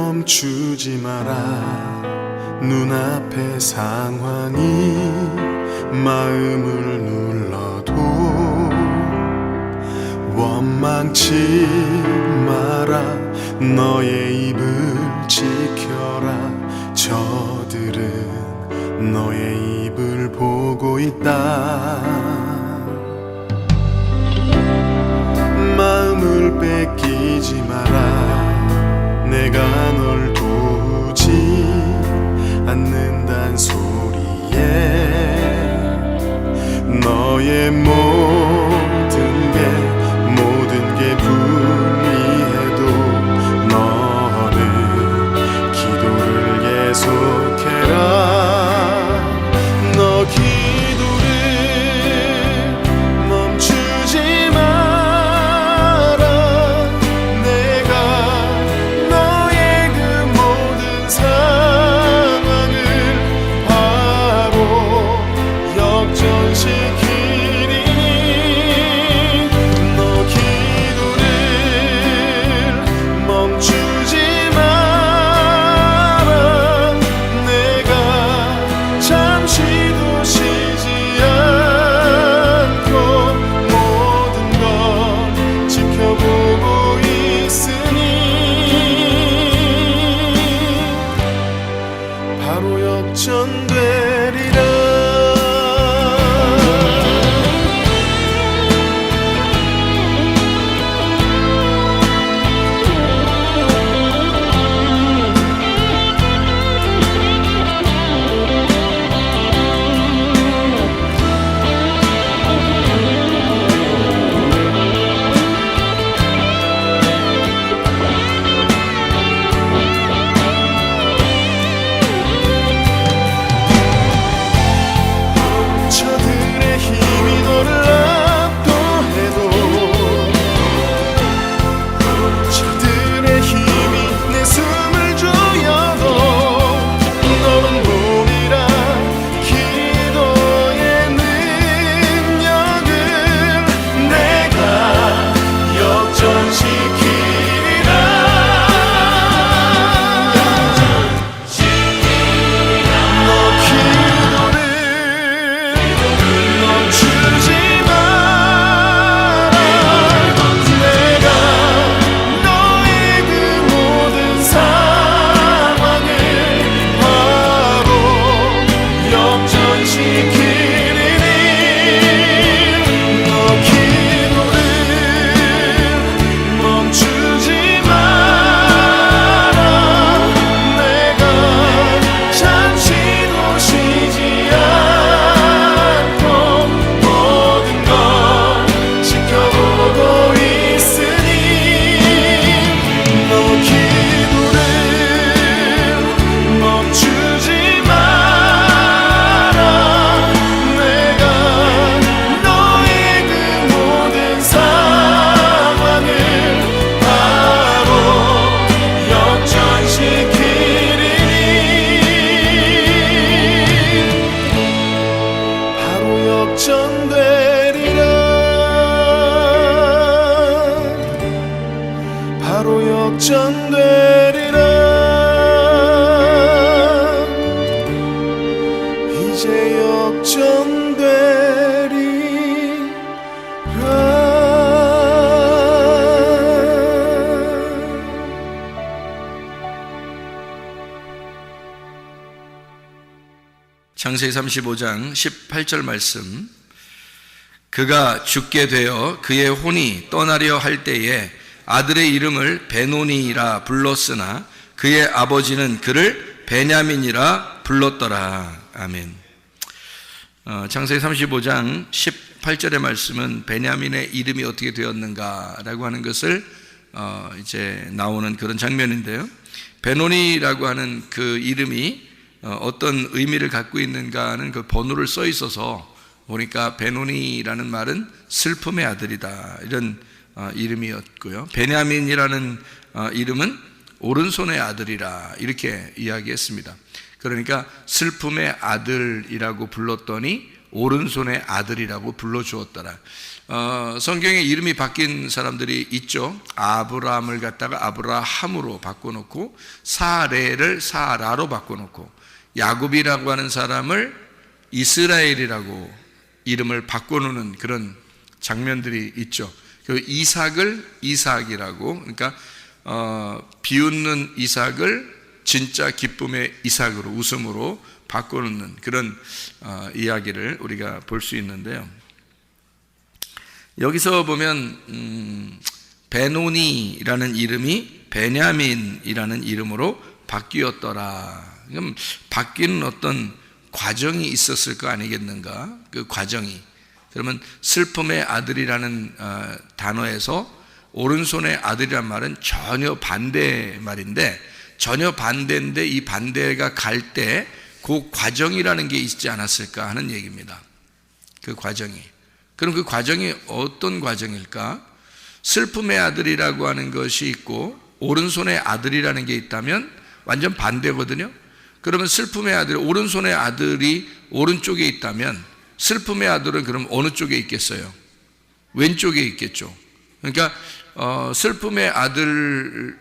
멈추지 마라. 눈앞의 상황이 마음을 눌러도 원망치 마라. 너의 입을 지켜라. 저들은 너의 입을 보고 있다. 마음을 뺏기지 마라. 내가 널 도우지 않는단 소리에 너의 모든 게 불리해도 너는 기도를 계속해라. 너 기도를 멈추지 마라. 내가 너의 그 모든 상황을 바로 역전시키리니 너 기도를 멈추지 마라. 내가 잠시도 쉬지 않고 모든 걸 지켜보고 있으니 바로 역전되리라. 저들의 힘이 너를 압도해도 저들의 힘이 내 숨을 조여도 너는 보리라. 기도의 능력을 내가 역전시키리라. 너 기도를 멈추지 마라. 내가 너의 그 모든 상황을 바로 역전시키리니 너 기도를 멈추지 마라. 내가 잠시도 쉬지 않고 모든 걸 지켜보고 있으니 너 기도를 멈추지 마라. 내가 너의 그 모든 상황을 바로 역전시키리니 바로 역전되리라. 바로 역전되리라. 이제 창세기 35장 18절 말씀. 그가 죽게 되어 그의 혼이 떠나려 할 때에 아들의 이름을 베노니라 불렀으나 그의 아버지는 그를 베냐민이라 불렀더라. 아멘. 창세기 35장 18절의 말씀은 베냐민의 이름이 어떻게 되었는가라고 하는 것을 이제 나오는 그런 장면인데요. 베노니라고 하는 그 이름이 어떤 의미를 갖고 있는가는 그 번호를 써 있어서 보니까 베노니라는 말은 슬픔의 아들이다, 이런 이름이었고요. 베냐민이라는 이름은 오른손의 아들이라, 이렇게 이야기했습니다. 그러니까 슬픔의 아들이라고 불렀더니 오른손의 아들이라고 불러주었더라. 성경에 이름이 바뀐 사람들이 있죠. 아브라함을 갖다가 아브라함으로 바꿔놓고, 사레를 사라로 바꿔놓고, 야곱이라고 하는 사람을 이스라엘이라고 이름을 바꿔놓는 그런 장면들이 있죠. 그 이삭을 이삭이라고, 그러니까 비웃는 이삭을 진짜 기쁨의 이삭으로, 웃음으로 바꿔놓는 그런 이야기를 우리가 볼 수 있는데요. 여기서 보면 베노니라는 이름이 베냐민이라는 이름으로 바뀌었더라. 그럼 바뀌는 어떤 과정이 있었을 거 아니겠는가? 그 과정이. 그러면 슬픔의 아들이라는 단어에서 오른손의 아들이란 말은 전혀 반대 말인데, 전혀 반대인데 이 반대가 갈 때 그 과정이라는 게 있지 않았을까 하는 얘기입니다. 그 과정이. 그럼 그 과정이 어떤 과정일까? 슬픔의 아들이라고 하는 것이 있고 오른손의 아들이라는 게 있다면 완전 반대거든요. 그러면 슬픔의 아들, 오른손의 아들이 오른쪽에 있다면 슬픔의 아들은 그럼 어느 쪽에 있겠어요? 왼쪽에 있겠죠. 그러니까 슬픔의 아들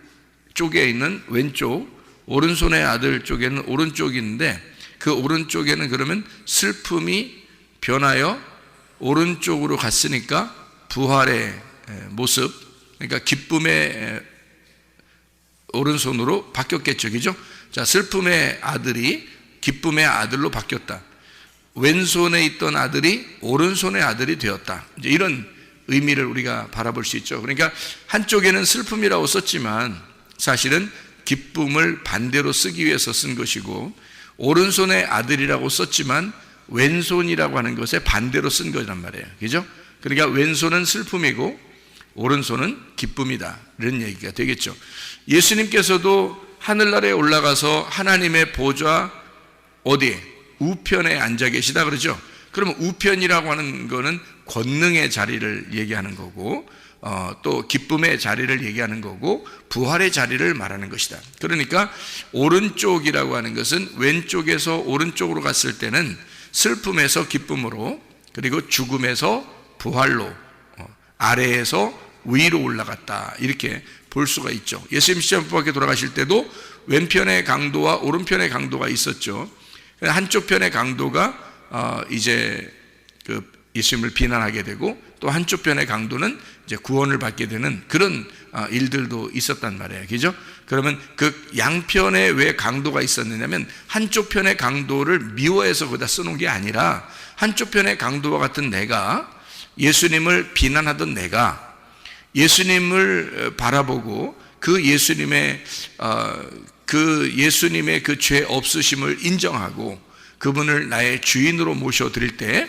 쪽에 있는 왼쪽, 오른손의 아들 쪽에는 오른쪽인데, 그 오른쪽에는 그러면 슬픔이 변하여 오른쪽으로 갔으니까 부활의 모습, 그러니까 기쁨의 오른손으로 바뀌었겠죠. 그죠? 자, 슬픔의 아들이 기쁨의 아들로 바뀌었다. 왼손에 있던 아들이 오른손의 아들이 되었다. 이제 이런 의미를 우리가 바라볼 수 있죠. 그러니까 한쪽에는 슬픔이라고 썼지만 사실은 기쁨을 반대로 쓰기 위해서 쓴 것이고, 오른손의 아들이라고 썼지만 왼손이라고 하는 것에 반대로 쓴 거란 말이에요. 그죠? 그러니까 왼손은 슬픔이고 오른손은 기쁨이다. 이런 얘기가 되겠죠. 예수님께서도 하늘나라에 올라가서 하나님의 보좌 어디에? 우편에 앉아 계시다 그러죠. 그러면 우편이라고 하는 거는 권능의 자리를 얘기하는 거고, 또 기쁨의 자리를 얘기하는 거고, 부활의 자리를 말하는 것이다. 그러니까 오른쪽이라고 하는 것은 왼쪽에서 오른쪽으로 갔을 때는 슬픔에서 기쁨으로, 그리고 죽음에서 부활로, 아래에서 위로 올라갔다, 이렇게 볼 수가 있죠. 예수님 십자가 밖에 돌아가실 때도 왼편의 강도와 오른편의 강도가 있었죠. 한쪽 편의 강도가 이제 그 예수님을 비난하게 되고, 또 한쪽 편의 강도는 이제 구원을 받게 되는 그런 일들도 있었단 말이에요. 그죠? 그러면 그 양편에 왜 강도가 있었느냐면, 한쪽 편의 강도를 미워해서 거기다 써놓은 게 아니라, 한쪽 편의 강도와 같은 내가, 예수님을 비난하던 내가 예수님을 바라보고 그 예수님의 그 죄 없으심을 인정하고 그분을 나의 주인으로 모셔드릴 때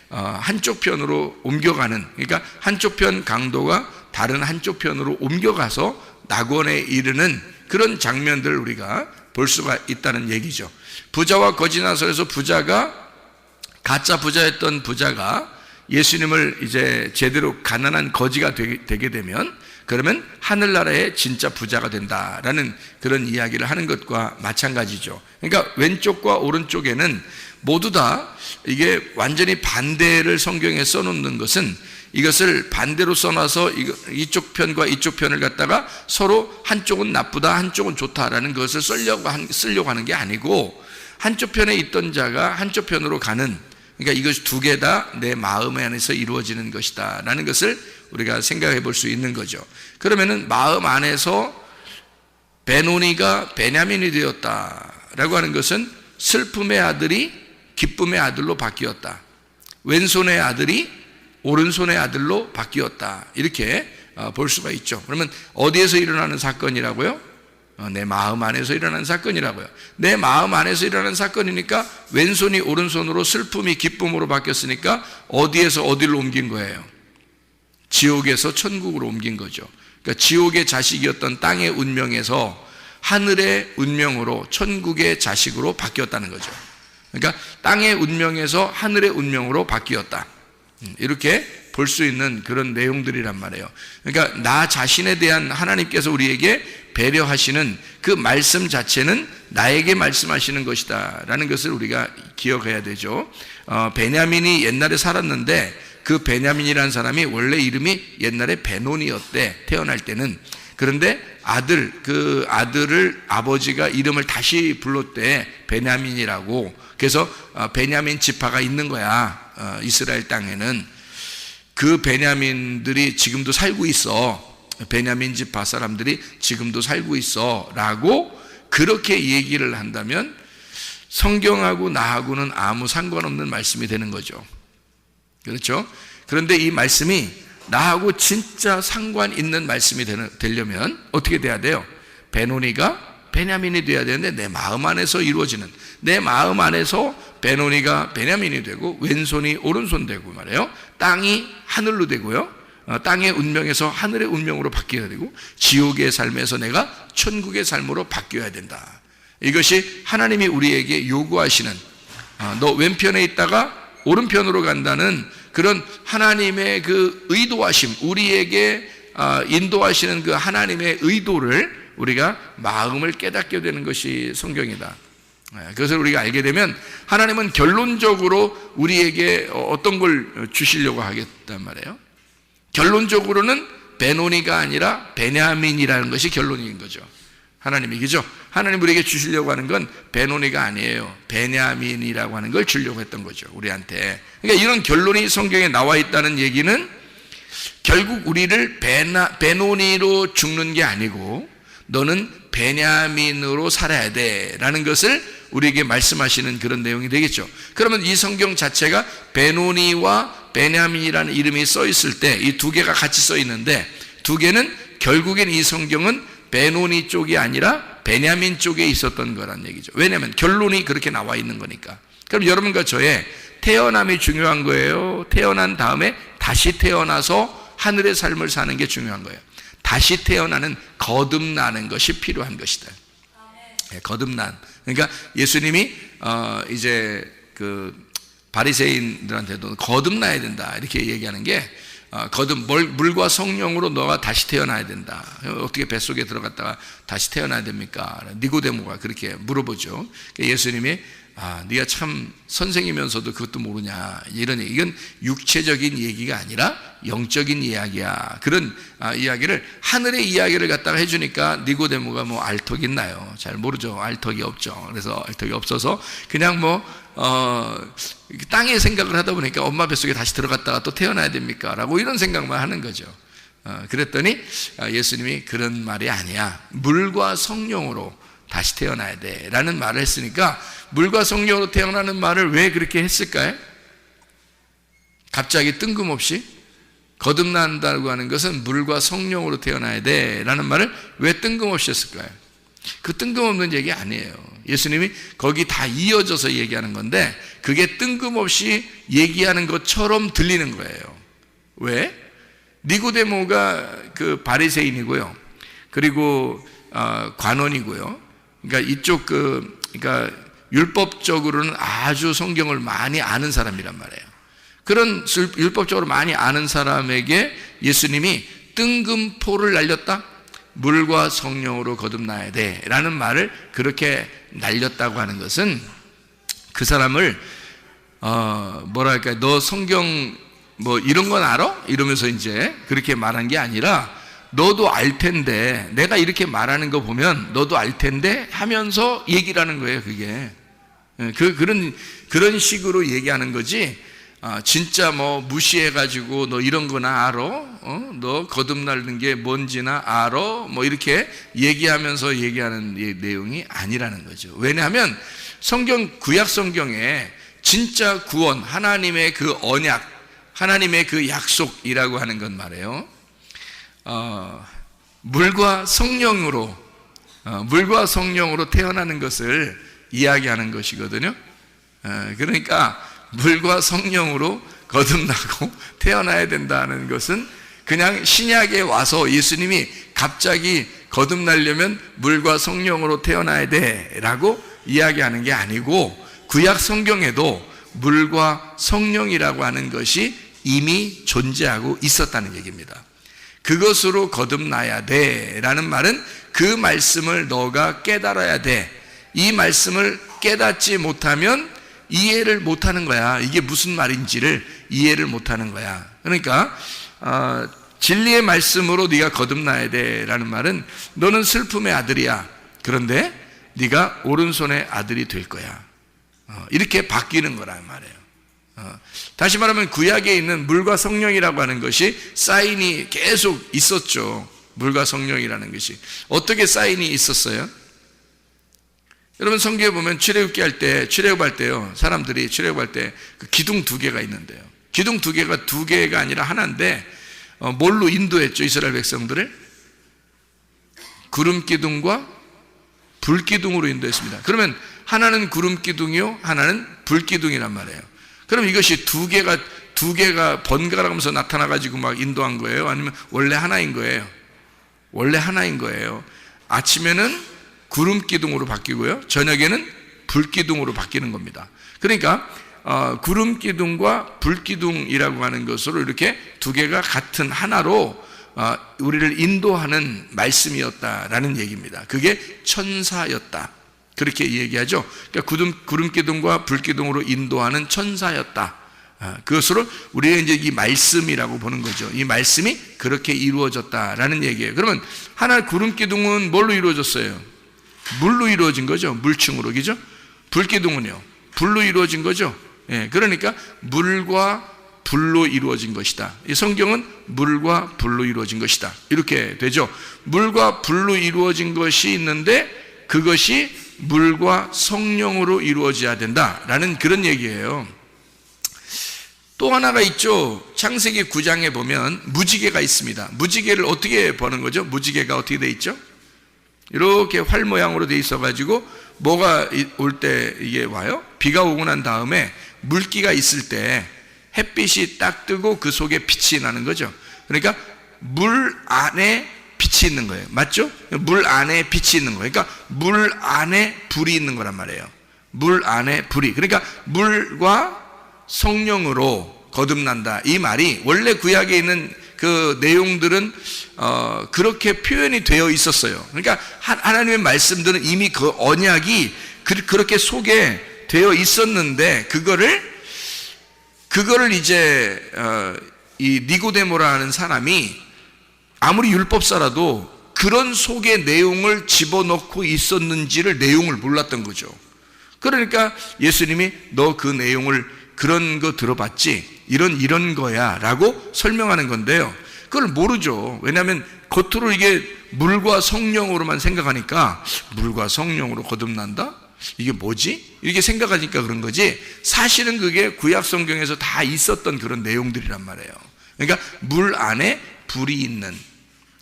한쪽 편으로 옮겨가는, 그러니까 한쪽 편 강도가 다른 한쪽 편으로 옮겨가서 낙원에 이르는 그런 장면들을 우리가 볼 수가 있다는 얘기죠. 부자와 거지나서에서 부자가, 가짜 부자였던 부자가 예수님을 이제 제대로 가난한 거지가 되게 되면, 그러면 하늘나라의 진짜 부자가 된다라는 그런 이야기를 하는 것과 마찬가지죠. 그러니까 왼쪽과 오른쪽에는 모두 다 이게 완전히 반대를 성경에 써놓는 것은, 이것을 반대로 써놔서 이쪽 편과 이쪽 편을 갖다가 서로 한쪽은 나쁘다 한쪽은 좋다라는 것을 쓰려고 하는 게 아니고, 한쪽 편에 있던 자가 한쪽 편으로 가는, 그러니까 이것이 두 개 다 내 마음 안에서 이루어지는 것이다 라는 것을 우리가 생각해 볼 수 있는 거죠. 그러면은 마음 안에서 베노니가 베냐민이 되었다라고 하는 것은 슬픔의 아들이 기쁨의 아들로 바뀌었다, 왼손의 아들이 오른손의 아들로 바뀌었다, 이렇게 볼 수가 있죠. 그러면 어디에서 일어나는 사건이라고요? 내 마음 안에서 일어나는 사건이라고요. 내 마음 안에서 일어나는 사건이니까 왼손이 오른손으로, 슬픔이 기쁨으로 바뀌었으니까 어디에서 어디로 옮긴 거예요? 지옥에서 천국으로 옮긴 거죠. 그러니까 지옥의 자식이었던 땅의 운명에서 하늘의 운명으로, 천국의 자식으로 바뀌었다는 거죠. 그러니까 땅의 운명에서 하늘의 운명으로 바뀌었다, 이렇게 볼 수 있는 그런 내용들이란 말이에요. 그러니까 나 자신에 대한 하나님께서 우리에게 배려하시는 그 말씀 자체는 나에게 말씀하시는 것이다 라는 것을 우리가 기억해야 되죠. 베냐민이 옛날에 살았는데 그 베냐민이라는 사람이 원래 이름이 옛날에 베논이었대, 태어날 때는. 그런데 그 아들을 아버지가 이름을 다시 불렀대, 베냐민이라고. 그래서 베냐민 지파가 있는 거야, 이스라엘 땅에는. 그 베냐민들이 지금도 살고 있어. 베냐민 지파 사람들이 지금도 살고 있어 라고 그렇게 얘기를 한다면 성경하고 나하고는 아무 상관없는 말씀이 되는 거죠. 그렇죠? 그런데 이 말씀이 나하고 진짜 상관 있는 말씀이 되려면 어떻게 돼야 돼요? 베노니가 베냐민이 돼야 되는데 내 마음 안에서 이루어지는, 내 마음 안에서 베노니가 베냐민이 되고 왼손이 오른손 되고 말이에요. 땅이 하늘로 되고요. 땅의 운명에서 하늘의 운명으로 바뀌어야 되고 지옥의 삶에서 내가 천국의 삶으로 바뀌어야 된다. 이것이 하나님이 우리에게 요구하시는, 너 왼편에 있다가 오른편으로 간다는 그런 하나님의 그 의도하심, 우리에게 인도하시는 그 하나님의 의도를 우리가 마음을 깨닫게 되는 것이 성경이다. 그것을 우리가 알게 되면 하나님은 결론적으로 우리에게 어떤 걸 주시려고 하겠단 말이에요. 결론적으로는 베노니가 아니라 베냐민이라는 것이 결론인 거죠. 하나님이, 그죠? 하나님 우리에게 주시려고 하는 건 베노니가 아니에요. 베냐민이라고 하는 걸 주려고 했던 거죠, 우리한테. 그러니까 이런 결론이 성경에 나와 있다는 얘기는 결국 우리를 베노니로 죽는 게 아니고 너는 베냐민으로 살아야 돼 라는 것을 우리에게 말씀하시는 그런 내용이 되겠죠. 그러면 이 성경 자체가 베노니와 베냐민이라는 이름이 써 있을 때 이 두 개가 같이 써 있는데, 두 개는 결국엔 이 성경은 베노니 쪽이 아니라 베냐민 쪽에 있었던 거란 얘기죠. 왜냐하면 결론이 그렇게 나와 있는 거니까. 그럼 여러분과 저의 태어남이 중요한 거예요? 태어난 다음에 다시 태어나서 하늘의 삶을 사는 게 중요한 거예요? 다시 태어나는, 거듭나는 것이 필요한 것이다. 네, 거듭난. 그러니까 예수님이 이제 그 바리새인들한테도 거듭나야 된다 이렇게 얘기하는 게, 물과 성령으로 너가 다시 태어나야 된다. 어떻게 뱃속에 들어갔다가 다시 태어나야 됩니까? 니고데모가 그렇게 물어보죠. 예수님이 네가 참 선생이면서도 그것도 모르냐, 이런 얘기. 이건 육체적인 얘기가 아니라 영적인 이야기야. 그런 이야기를, 하늘의 이야기를 갖다가 해주니까 니고데모가 뭐 알턱이 있나요? 잘 모르죠. 알턱이 없죠. 그래서 알턱이 없어서 그냥 땅의 생각을 하다 보니까 엄마 뱃속에 다시 들어갔다가 또 태어나야 됩니까? 라고 이런 생각만 하는 거죠. 그랬더니 예수님이 그런 말이 아니야. 물과 성령으로 다시 태어나야 돼 라는 말을 했으니까, 물과 성령으로 태어나는 말을 왜 그렇게 했을까요? 갑자기 뜬금없이 거듭난다고 하는 것은 물과 성령으로 태어나야 돼 라는 말을 왜 뜬금없이 했을까요? 그 뜬금없는 얘기 아니에요. 예수님이 거기 다 이어져서 얘기하는 건데 그게 뜬금없이 얘기하는 것처럼 들리는 거예요. 왜? 니고데모가 그 바리새인이고요, 그리고 관원이고요. 그러니까 이쪽 그러니까 율법적으로는 아주 성경을 많이 아는 사람이란 말이에요. 그런 율법적으로 많이 아는 사람에게 예수님이 뜬금포를 날렸다? 물과 성령으로 거듭나야 돼 라는 말을 그렇게 날렸다고 하는 것은 그 사람을 뭐랄까, 너 성경 뭐 이런 건 알아? 이러면서 이제 그렇게 말한 게 아니라, 너도 알 텐데, 내가 이렇게 말하는 거 보면 너도 알 텐데 하면서 얘기를 하는 거예요. 그게 그런 식으로 얘기하는 거지. 진짜 뭐 무시해가지고 너 이런 거나 알아? 너 거듭나는 게 뭔지나 알아? 뭐 이렇게 얘기하면서 얘기하는 내용이 아니라는 거죠. 왜냐하면 구약 성경에 진짜 구원, 하나님의 그 언약, 하나님의 그 약속이라고 하는 건 말이에요, 물과 성령으로 태어나는 것을 이야기하는 것이거든요. 그러니까 물과 성령으로 거듭나고 태어나야 된다는 것은 그냥 신약에 와서 예수님이 갑자기 거듭나려면 물과 성령으로 태어나야 돼 라고 이야기하는 게 아니고, 구약 성경에도 물과 성령이라고 하는 것이 이미 존재하고 있었다는 얘기입니다. 그것으로 거듭나야 돼 라는 말은 그 말씀을 너가 깨달아야 돼. 이 말씀을 깨닫지 못하면 이해를 못하는 거야. 이게 무슨 말인지를 이해를 못하는 거야. 그러니까 진리의 말씀으로 네가 거듭나야 돼 라는 말은 너는 슬픔의 아들이야. 그런데 네가 오른손의 아들이 될 거야. 이렇게 바뀌는 거란 말이에요. 다시 말하면 구약에 있는 물과 성령이라고 하는 것이 사인이 계속 있었죠. 물과 성령이라는 것이 어떻게 사인이 있었어요? 여러분 성경에 보면 출애굽할 때요, 사람들이 출애굽할 때 그 기둥 2개가 있는데요. 기둥 2개가 2개가 아니라 하나인데 뭘로 인도했죠? 이스라엘 백성들을 구름 기둥과 불 기둥으로 인도했습니다. 그러면 하나는 구름 기둥이요, 하나는 불 기둥이란 말이에요. 그럼 이것이 2개가 번갈아가면서 나타나가지고 막 인도한 거예요? 아니면 원래 하나인 거예요? 원래 하나인 거예요. 아침에는 구름 기둥으로 바뀌고요, 저녁에는 불 기둥으로 바뀌는 겁니다. 그러니까 구름 기둥과 불 기둥이라고 하는 것으로 이렇게 2개가 같은 하나로 우리를 인도하는 말씀이었다라는 얘기입니다. 그게 천사였다, 그렇게 얘기하죠. 그러니까 구름 기둥과 불 기둥으로 인도하는 천사였다. 그것으로 우리가 이제 이 말씀이라고 보는 거죠. 이 말씀이 그렇게 이루어졌다라는 얘기예요. 그러면 하나 구름 기둥은 뭘로 이루어졌어요? 물로 이루어진 거죠. 물층으로, 그죠? 불 기둥은요, 불로 이루어진 거죠. 예, 그러니까 물과 불로 이루어진 것이다. 이 성경은 물과 불로 이루어진 것이다, 이렇게 되죠. 물과 불로 이루어진 것이 있는데 그것이 물과 성령으로 이루어져야 된다라는 그런 얘기예요. 또 하나가 있죠. 창세기 9장에 보면 무지개가 있습니다. 무지개를 어떻게 보는 거죠? 무지개가 어떻게 돼 있죠? 이렇게 활 모양으로 돼 있어 가지고 뭐가 올 때 이게 와요? 비가 오고 난 다음에 물기가 있을 때 햇빛이 딱 뜨고 그 속에 빛이 나는 거죠. 그러니까 물 안에 빛이 있는 거예요. 맞죠? 물 안에 빛이 있는 거예요. 그러니까 물 안에 불이 있는 거란 말이에요. 물 안에 불이. 그러니까 물과 성령으로 거듭난다, 이 말이 원래 구약에 있는 그 내용들은 그렇게 표현이 되어 있었어요. 그러니까 하나님의 말씀들은 이미 그 언약이 그렇게 속에 되어 있었는데 그거를 이제 이 니고데모라는 사람이 아무리 율법사라도 그런 속의 내용을 집어넣고 있었는지를 내용을 몰랐던 거죠. 그러니까 예수님이 너 그 내용을 그런 거 들어봤지? 이런 거야 라고 설명하는 건데요, 그걸 모르죠. 왜냐하면 겉으로 이게 물과 성령으로만 생각하니까 물과 성령으로 거듭난다? 이게 뭐지? 이렇게 생각하니까 그런 거지, 사실은 그게 구약 성경에서 다 있었던 그런 내용들이란 말이에요. 그러니까 물 안에 불이 있는,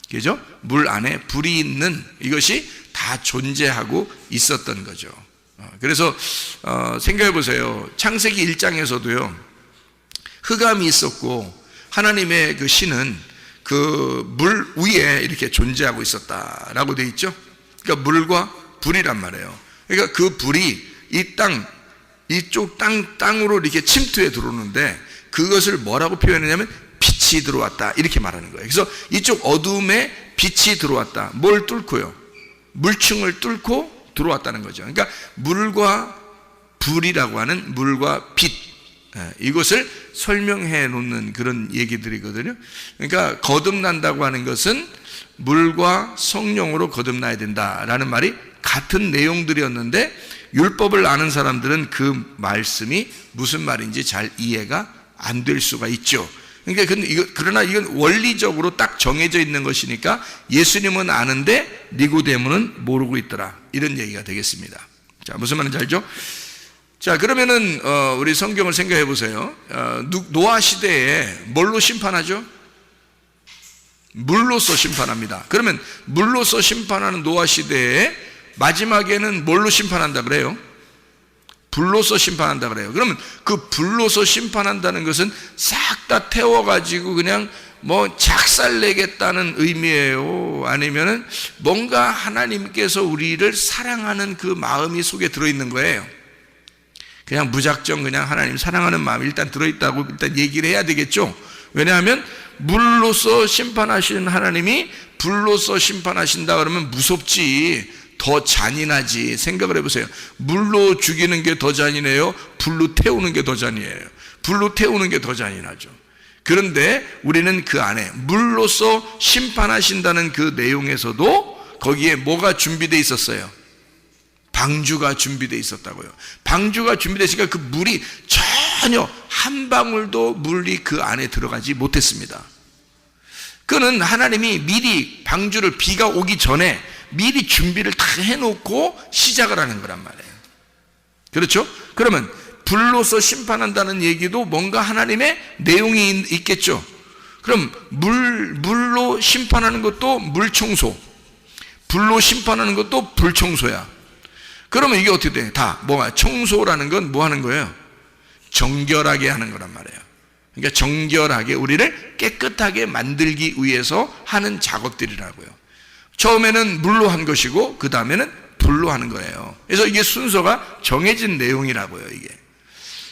그죠? 물 안에 불이 있는 이것이 다 존재하고 있었던 거죠. 그래서 생각해 보세요. 창세기 1장에서도요 흑암이 있었고 하나님의 그 신은 그 물 위에 이렇게 존재하고 있었다라고 돼 있죠. 그러니까 물과 불이란 말이에요. 그러니까 그 불이 이쪽 땅으로 이렇게 침투해 들어오는데 그것을 뭐라고 표현했냐면 빛이 들어왔다, 이렇게 말하는 거예요. 그래서 이쪽 어둠에 빛이 들어왔다. 뭘 뚫고요? 물층을 뚫고 들어왔다는 거죠. 그러니까 물과 불이라고 하는 물과 빛, 이것을 설명해 놓는 그런 얘기들이거든요. 그러니까 거듭난다고 하는 것은 물과 성령으로 거듭나야 된다라는 말이 같은 내용들이었는데 율법을 아는 사람들은 그 말씀이 무슨 말인지 잘 이해가 안 될 수가 있죠. 그러니까 그러나 이건 원리적으로 딱 정해져 있는 것이니까 예수님은 아는데 니고데모는 모르고 있더라, 이런 얘기가 되겠습니다. 자, 무슨 말인지 알죠? 자, 그러면은 우리 성경을 생각해 보세요. 노아 시대에 뭘로 심판하죠? 물로서 심판합니다. 그러면 물로서 심판하는 노아 시대에 마지막에는 뭘로 심판한다 그래요? 불로서 심판한다 그래요. 그러면 그 불로서 심판한다는 것은 싹 다 태워가지고 그냥 뭐 작살내겠다는 의미예요? 아니면은 뭔가 하나님께서 우리를 사랑하는 그 마음이 속에 들어있는 거예요? 그냥 무작정 그냥 하나님 사랑하는 마음이 일단 들어있다고 일단 얘기를 해야 되겠죠. 왜냐하면 물로서 심판하시는 하나님이 불로서 심판하신다 그러면 무섭지, 더 잔인하지. 생각을 해보세요. 물로 죽이는 게 더 잔인해요? 불로 태우는 게 더 잔인해요? 불로 태우는 게 더 잔인하죠. 그런데 우리는 그 안에 물로서 심판하신다는 그 내용에서도 거기에 뭐가 준비되어 있었어요? 방주가 준비되어 있었다고요. 방주가 준비되어 있으니까 그 물이 전혀 한 방울도 물이 그 안에 들어가지 못했습니다. 그는 하나님이 미리 방주를, 비가 오기 전에 미리 준비를 다 해놓고 시작을 하는 거란 말이에요. 그렇죠? 그러면 불로서 심판한다는 얘기도 뭔가 하나님의 내용이 있겠죠. 그럼 물로 심판하는 것도 물청소, 불로 심판하는 것도 불청소야. 그러면 이게 어떻게 돼? 다 뭐가, 청소라는 건 뭐 하는 거예요? 정결하게 하는 거란 말이에요. 그러니까 정결하게, 우리를 깨끗하게 만들기 위해서 하는 작업들이라고요. 처음에는 물로 한 것이고 그 다음에는 불로 하는 거예요. 그래서 이게 순서가 정해진 내용이라고요, 이게.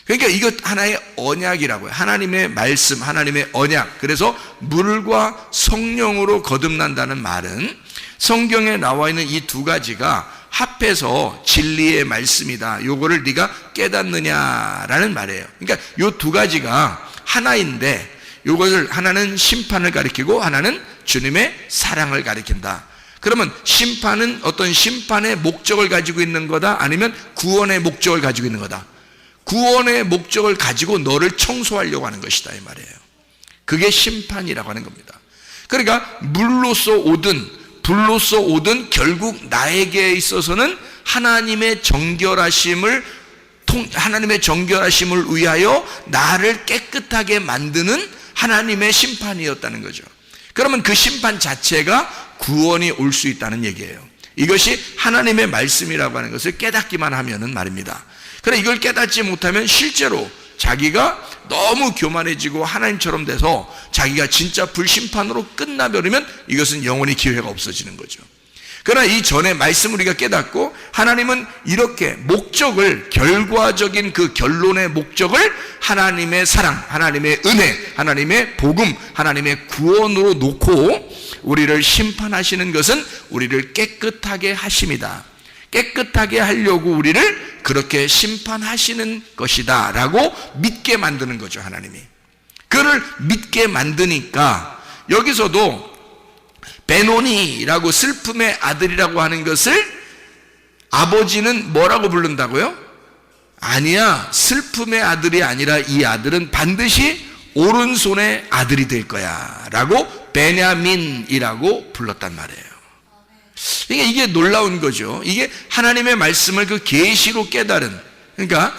그러니까 이것 하나의 언약이라고요. 하나님의 말씀, 하나님의 언약. 그래서 물과 성령으로 거듭난다는 말은 성경에 나와 있는 이 두 가지가 합해서 진리의 말씀이다, 요거를 네가 깨닫느냐라는 말이에요. 그러니까 요 두 가지가 하나인데, 요것을 하나는 심판을 가리키고 하나는 주님의 사랑을 가리킨다. 그러면 심판은 어떤 심판의 목적을 가지고 있는 거다, 아니면 구원의 목적을 가지고 있는 거다? 구원의 목적을 가지고 너를 청소하려고 하는 것이다, 이 말이에요. 그게 심판이라고 하는 겁니다. 그러니까 물로서 오든 불로서 오든 결국 나에게 있어서는 하나님의 정결하심을 위하여 나를 깨끗하게 만드는 하나님의 심판이었다는 거죠. 그러면 그 심판 자체가 구원이 올 수 있다는 얘기예요. 이것이 하나님의 말씀이라고 하는 것을 깨닫기만 하면은 말입니다. 그러나 이걸 깨닫지 못하면 실제로 자기가 너무 교만해지고 하나님처럼 돼서 자기가 진짜 불심판으로 끝나버리면 이것은 영원히 기회가 없어지는 거죠. 그러나 이 전에 말씀을 우리가 깨닫고, 하나님은 이렇게 목적을, 결과적인 그 결론의 목적을 하나님의 사랑, 하나님의 은혜, 하나님의 복음, 하나님의 구원으로 놓고 우리를 심판하시는 것은 우리를 깨끗하게 하심이다. 깨끗하게 하려고 우리를 그렇게 심판하시는 것이다 라고 믿게 만드는 거죠, 하나님이. 그를 믿게 만드니까 여기서도 베노니라고, 슬픔의 아들이라고 하는 것을 아버지는 뭐라고 부른다고요? 아니야, 슬픔의 아들이 아니라 이 아들은 반드시 오른손의 아들이 될 거야 라고 베냐민이라고 불렀단 말이에요. 그러니까 이게 놀라운 거죠. 이게 하나님의 말씀을 그 계시로 깨달은, 그러니까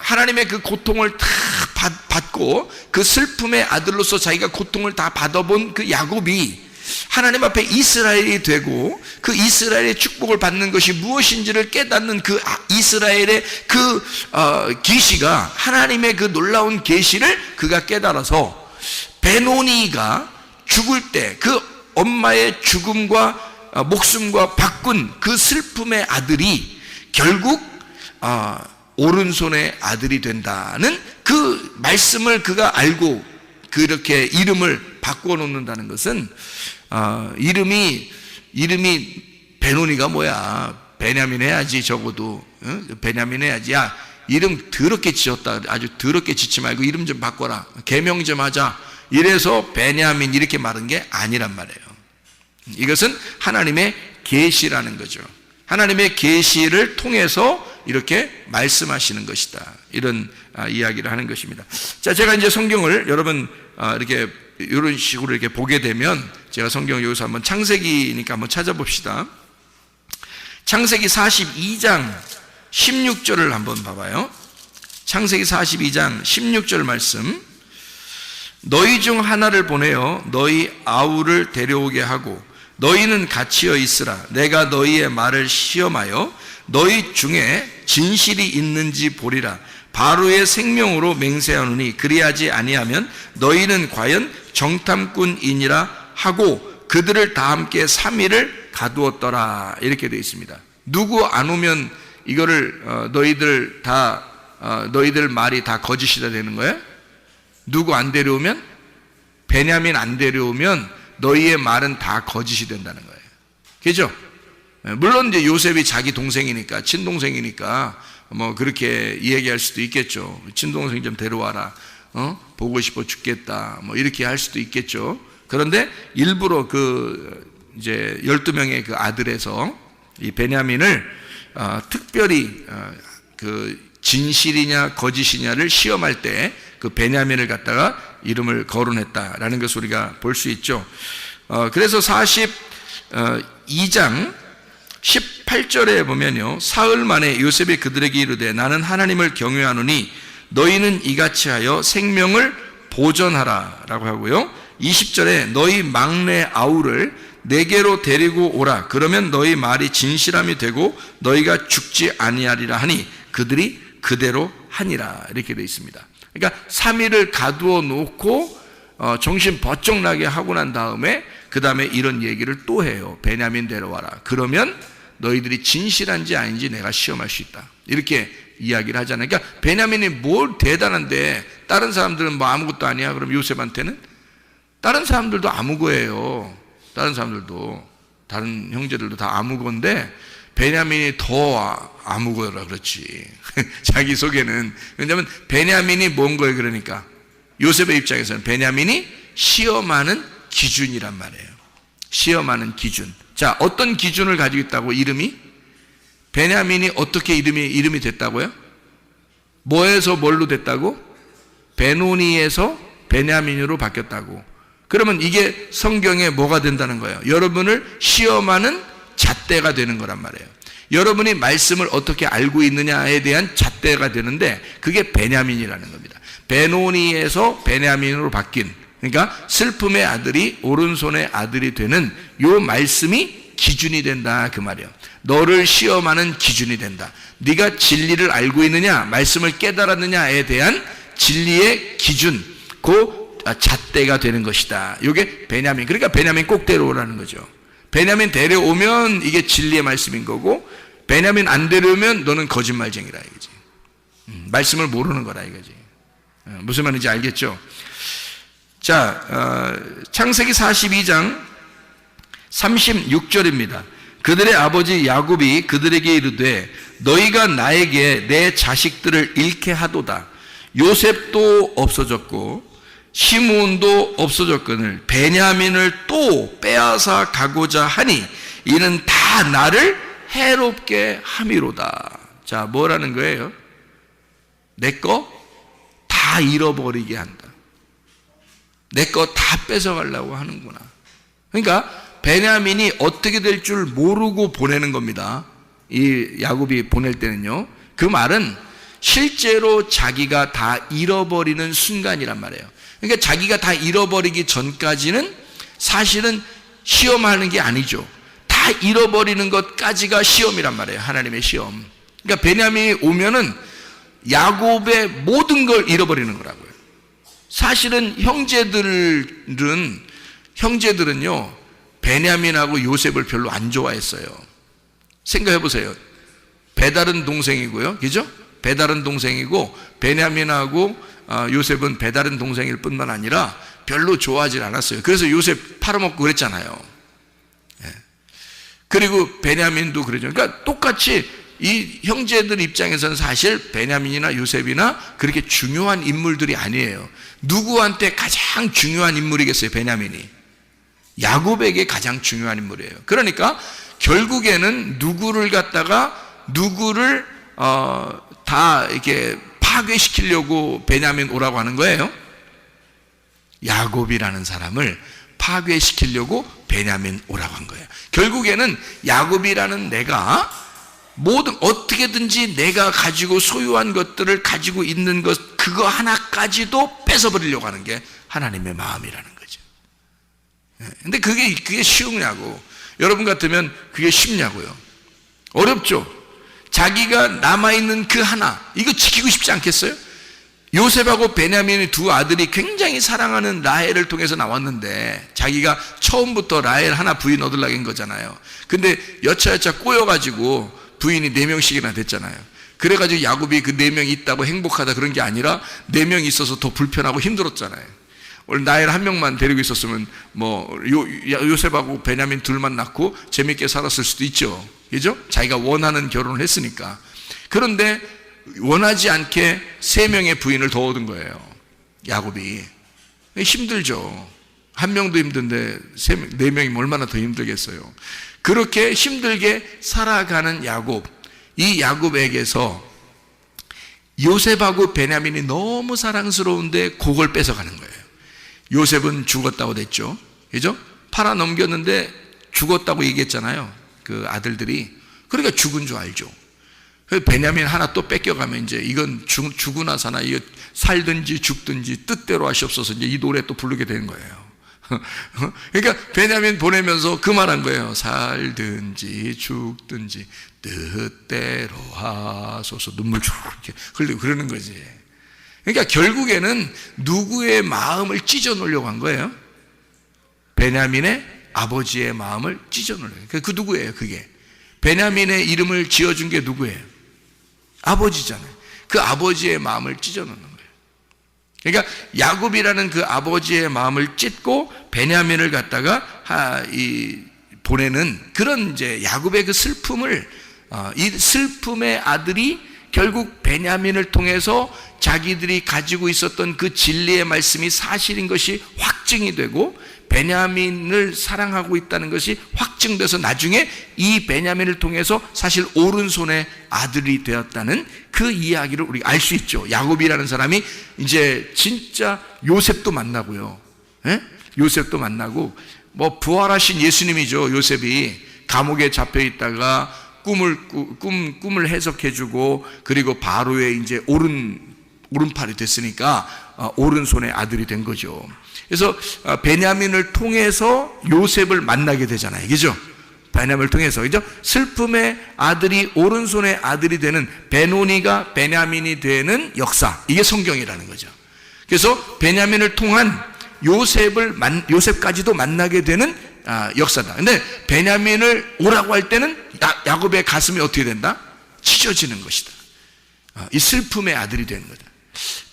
하나님의 그 고통을 다 받고 그 슬픔의 아들로서 자기가 고통을 다 받아본 그 야곱이 하나님 앞에 이스라엘이 되고, 그 이스라엘의 축복을 받는 것이 무엇인지를 깨닫는 그 이스라엘의 그 계시가, 하나님의 그 놀라운 계시를 그가 깨달아서 베노니가 죽을 때 그 엄마의 죽음과 목숨과 바꾼 그 슬픔의 아들이 결국 오른손의 아들이 된다는 그 말씀을 그가 알고 그렇게 이름을 바꿔놓는다는 것은, 이름이 베노니가 뭐야, 베냐민 해야지, 적어도 베냐민 해야지. 야, 이름 더럽게 지었다, 아주 더럽게 짓지 말고 이름 좀 바꿔라, 개명 좀 하자, 이래서 베냐민 이렇게 말한 게 아니란 말이에요. 이것은 하나님의 계시라는 거죠. 하나님의 계시를 통해서 이렇게 말씀하시는 것이다, 이런 이야기를 하는 것입니다. 자, 제가 이제 성경을 여러분 이렇게 이런 식으로 이렇게 보게 되면, 제가 성경 여기서 한번 창세기니까 한번 찾아봅시다. 창세기 42장 16절을 한번 봐봐요. 창세기 42장 16절 말씀. 너희 중 하나를 보내어 너희 아우를 데려오게 하고 너희는 갇히어 있으라. 내가 너희의 말을 시험하여 너희 중에 진실이 있는지 보리라. 바로의 생명으로 맹세하노니 그리하지 아니하면 너희는 과연 정탐꾼이니라 하고 그들을 다 함께 3일을 가두었더라. 이렇게 되어 있습니다. 누구 안 오면 이거를 너희들 말이 다 거짓이다 되는 거예요? 누구 안 데려오면? 베냐민 안 데려오면 너희의 말은 다 거짓이 된다는 거예요. 그죠? 물론 이제 요셉이 자기 동생이니까, 친동생이니까 뭐 그렇게 이야기할 수도 있겠죠. 친동생 좀 데려와라. 보고 싶어 죽겠다. 뭐 이렇게 할 수도 있겠죠. 그런데 일부러 이제 12명의 그 아들에서 이 베냐민을 특별히 진실이냐 거짓이냐를 시험할 때 그 베냐민을 갖다가 이름을 거론했다라는 것을 우리가 볼 수 있죠. 그래서 42장 18절에 보면요, 사흘 만에 요셉이 그들에게 이르되 나는 하나님을 경외하노니 너희는 이같이 하여 생명을 보존하라 라고 하고요, 20절에 너희 막내 아우를 내게로 데리고 오라. 그러면 너희 말이 진실함이 되고 너희가 죽지 아니하리라 하니 그들이 그대로 하니라. 이렇게 되어 있습니다. 그러니까 3일을 가두어 놓고 정신 버쩍 나게 하고 난 다음에 그 다음에 이런 얘기를 또 해요. 베냐민 데려와라. 그러면 너희들이 진실한지 아닌지 내가 시험할 수 있다. 이렇게 이야기를 하잖아요. 그러니까 베냐민이 뭘 대단한데 다른 사람들은 뭐 아무것도 아니야. 그럼 요셉한테는 다른 사람들도 아무거예요. 다른 사람들도, 다른 형제들도 다 아무건데 베냐민이 더 아무거라 그렇지. 자기 속에는. 왜냐하면 베냐민이 뭔 거예요? 그러니까 요셉의 입장에서는 베냐민이 시험하는 기준이란 말이에요. 시험하는 기준. 자, 어떤 기준을 가지고 있다고? 이름이? 베냐민이 어떻게 이름이 됐다고요? 뭐에서 뭘로 됐다고? 베노니에서 베냐민으로 바뀌었다고. 그러면 이게 성경에 뭐가 된다는 거예요? 여러분을 시험하는 잣대가 되는 거란 말이에요. 여러분이 말씀을 어떻게 알고 있느냐에 대한 잣대가 되는데 그게 베냐민이라는 겁니다. 베노니에서 베냐민으로 바뀐, 그러니까 슬픔의 아들이 오른손의 아들이 되는 요 말씀이 기준이 된다 그 말이에요. 너를 시험하는 기준이 된다. 네가 진리를 알고 있느냐, 말씀을 깨달았느냐에 대한 진리의 기준, 그 잣대가 되는 것이다. 이게 베냐민. 그러니까 베냐민 꼭 데려오라는 거죠. 베냐민 데려오면 이게 진리의 말씀인 거고, 베냐민 안 데려오면 너는 거짓말쟁이라 이거지. 말씀을 모르는 거라 이거지. 무슨 말인지 알겠죠? 자, 창세기 42장 36절입니다. 그들의 아버지 야곱이 그들에게 이르되 너희가 나에게 내 자식들을 잃게 하도다. 요셉도 없어졌고 시므온도 없어졌거늘 베냐민을 또 빼앗아 가고자 하니 이는 다 나를 해롭게 함이로다. 자, 뭐라는 거예요? 내 거 다 잃어버리게 한다. 내 거 다 뺏어가려고 하는구나. 그러니까 베냐민이 어떻게 될 줄 모르고 보내는 겁니다. 이 야곱이 보낼 때는요. 그 말은 실제로 자기가 다 잃어버리는 순간이란 말이에요. 그러니까 자기가 다 잃어버리기 전까지는 사실은 시험하는 게 아니죠. 다 잃어버리는 것까지가 시험이란 말이에요. 하나님의 시험. 그러니까 베냐민이 오면은 야곱의 모든 걸 잃어버리는 거라고요. 사실은 형제들은요 베냐민하고 요셉을 별로 안 좋아했어요. 생각해 보세요. 배다른 동생이고요, 그죠? 배다른 동생이고 베냐민하고 요셉은 배다른 동생일 뿐만 아니라 별로 좋아하지 않았어요. 그래서 요셉 팔아먹고 그랬잖아요. 그리고 베냐민도 그러죠. 그러니까 똑같이 이 형제들 입장에서는 사실 베냐민이나 요셉이나 그렇게 중요한 인물들이 아니에요. 누구한테 가장 중요한 인물이겠어요? 베냐민이 야곱에게 가장 중요한 인물이에요. 그러니까 결국에는 누구를 다 이렇게 파괴시키려고 베냐민 오라고 하는 거예요. 야곱이라는 사람을 파괴시키려고 베냐민 오라고 한 거예요. 결국에는 야곱이라는 내가 모든 어떻게든지 내가 가지고 소유한 것들을 가지고 있는 것 그거 하나까지도 뺏어버리려고 하는 게 하나님의 마음이라는 거죠. 근데 그게 쉬우냐고. 여러분 같으면 그게 쉽냐고요. 어렵죠. 자기가 남아있는 그 하나 이거 지키고 싶지 않겠어요? 요셉하고 베냐민의 두 아들이 굉장히 사랑하는 라헬을 통해서 나왔는데 자기가 처음부터 라헬 하나 부인 얻으려고 한 거잖아요. 근데 여차여차 꼬여가지고 부인이 4명씩이나 됐잖아요. 그래가지고 야곱이 그 4명이 있다고 행복하다 그런 게 아니라 4명이 있어서 더 불편하고 힘들었잖아요. 원래 나엘 1명만 데리고 있었으면 뭐 요셉하고 베냐민 둘만 낳고 재밌게 살았을 수도 있죠. 그죠? 자기가 원하는 결혼을 했으니까. 그런데 원하지 않게 3명의 부인을 더 얻은 거예요. 야곱이. 힘들죠. 1명도 힘든데 4명이면 얼마나 더 힘들겠어요. 그렇게 힘들게 살아가는 야곱, 이 야곱에게서 요셉하고 베냐민이 너무 사랑스러운데 그걸 뺏어가는 거예요. 요셉은 죽었다고 됐죠. 그죠? 팔아 넘겼는데 죽었다고 얘기했잖아요. 그 아들들이. 그러니까 죽은 줄 알죠. 베냐민 하나 또 뺏겨가면 이제 이건 죽으나 사나, 이거 살든지 죽든지 뜻대로 하시옵소서, 이제 이 노래 또 부르게 되는 거예요. 그러니까 베냐민 보내면서 그 말한 거예요. 살든지 죽든지 뜻대로 하소서. 눈물 쭉 흘리고 그러는 거지. 그러니까 결국에는 누구의 마음을 찢어 놓으려고 한 거예요? 베냐민의 아버지의 마음을 찢어 놓으려고. 그 누구예요? 그게 베냐민의 이름을 지어준 게 누구예요? 아버지잖아요. 그 아버지의 마음을 찢어 놓는 거예요. 그러니까 야곱이라는 그 아버지의 마음을 찢고 베냐민을 갖다가 보내는 그런 이제 야곱의 그 슬픔을, 이 슬픔의 아들이 결국 베냐민을 통해서 자기들이 가지고 있었던 그 진리의 말씀이 사실인 것이 확증이 되고 베냐민을 사랑하고 있다는 것이 확증돼서 나중에 이 베냐민을 통해서 사실 오른손의 아들이 되었다는 그 이야기를 우리가 알 수 있죠. 야곱이라는 사람이 이제 진짜 요셉도 만나고요. 예? 요셉도 만나고, 뭐 부활하신 예수님이죠. 요셉이 감옥에 잡혀 있다가 꿈을 해석해주고, 그리고 바로의 이제 오른팔이 됐으니까 오른손의 아들이 된 거죠. 그래서 베냐민을 통해서 요셉을 만나게 되잖아요. 그죠? 베냐민을 통해서. 그죠? 슬픔의 아들이 오른손의 아들이 되는, 베노니가 베냐민이 되는 역사. 이게 성경이라는 거죠. 그래서 베냐민을 통한 요셉까지도 만나게 되는 역사다. 근데 베냐민을 오라고 할 때는 야곱의 가슴이 어떻게 된다? 찢어지는 것이다. 이 슬픔의 아들이 되는 거다.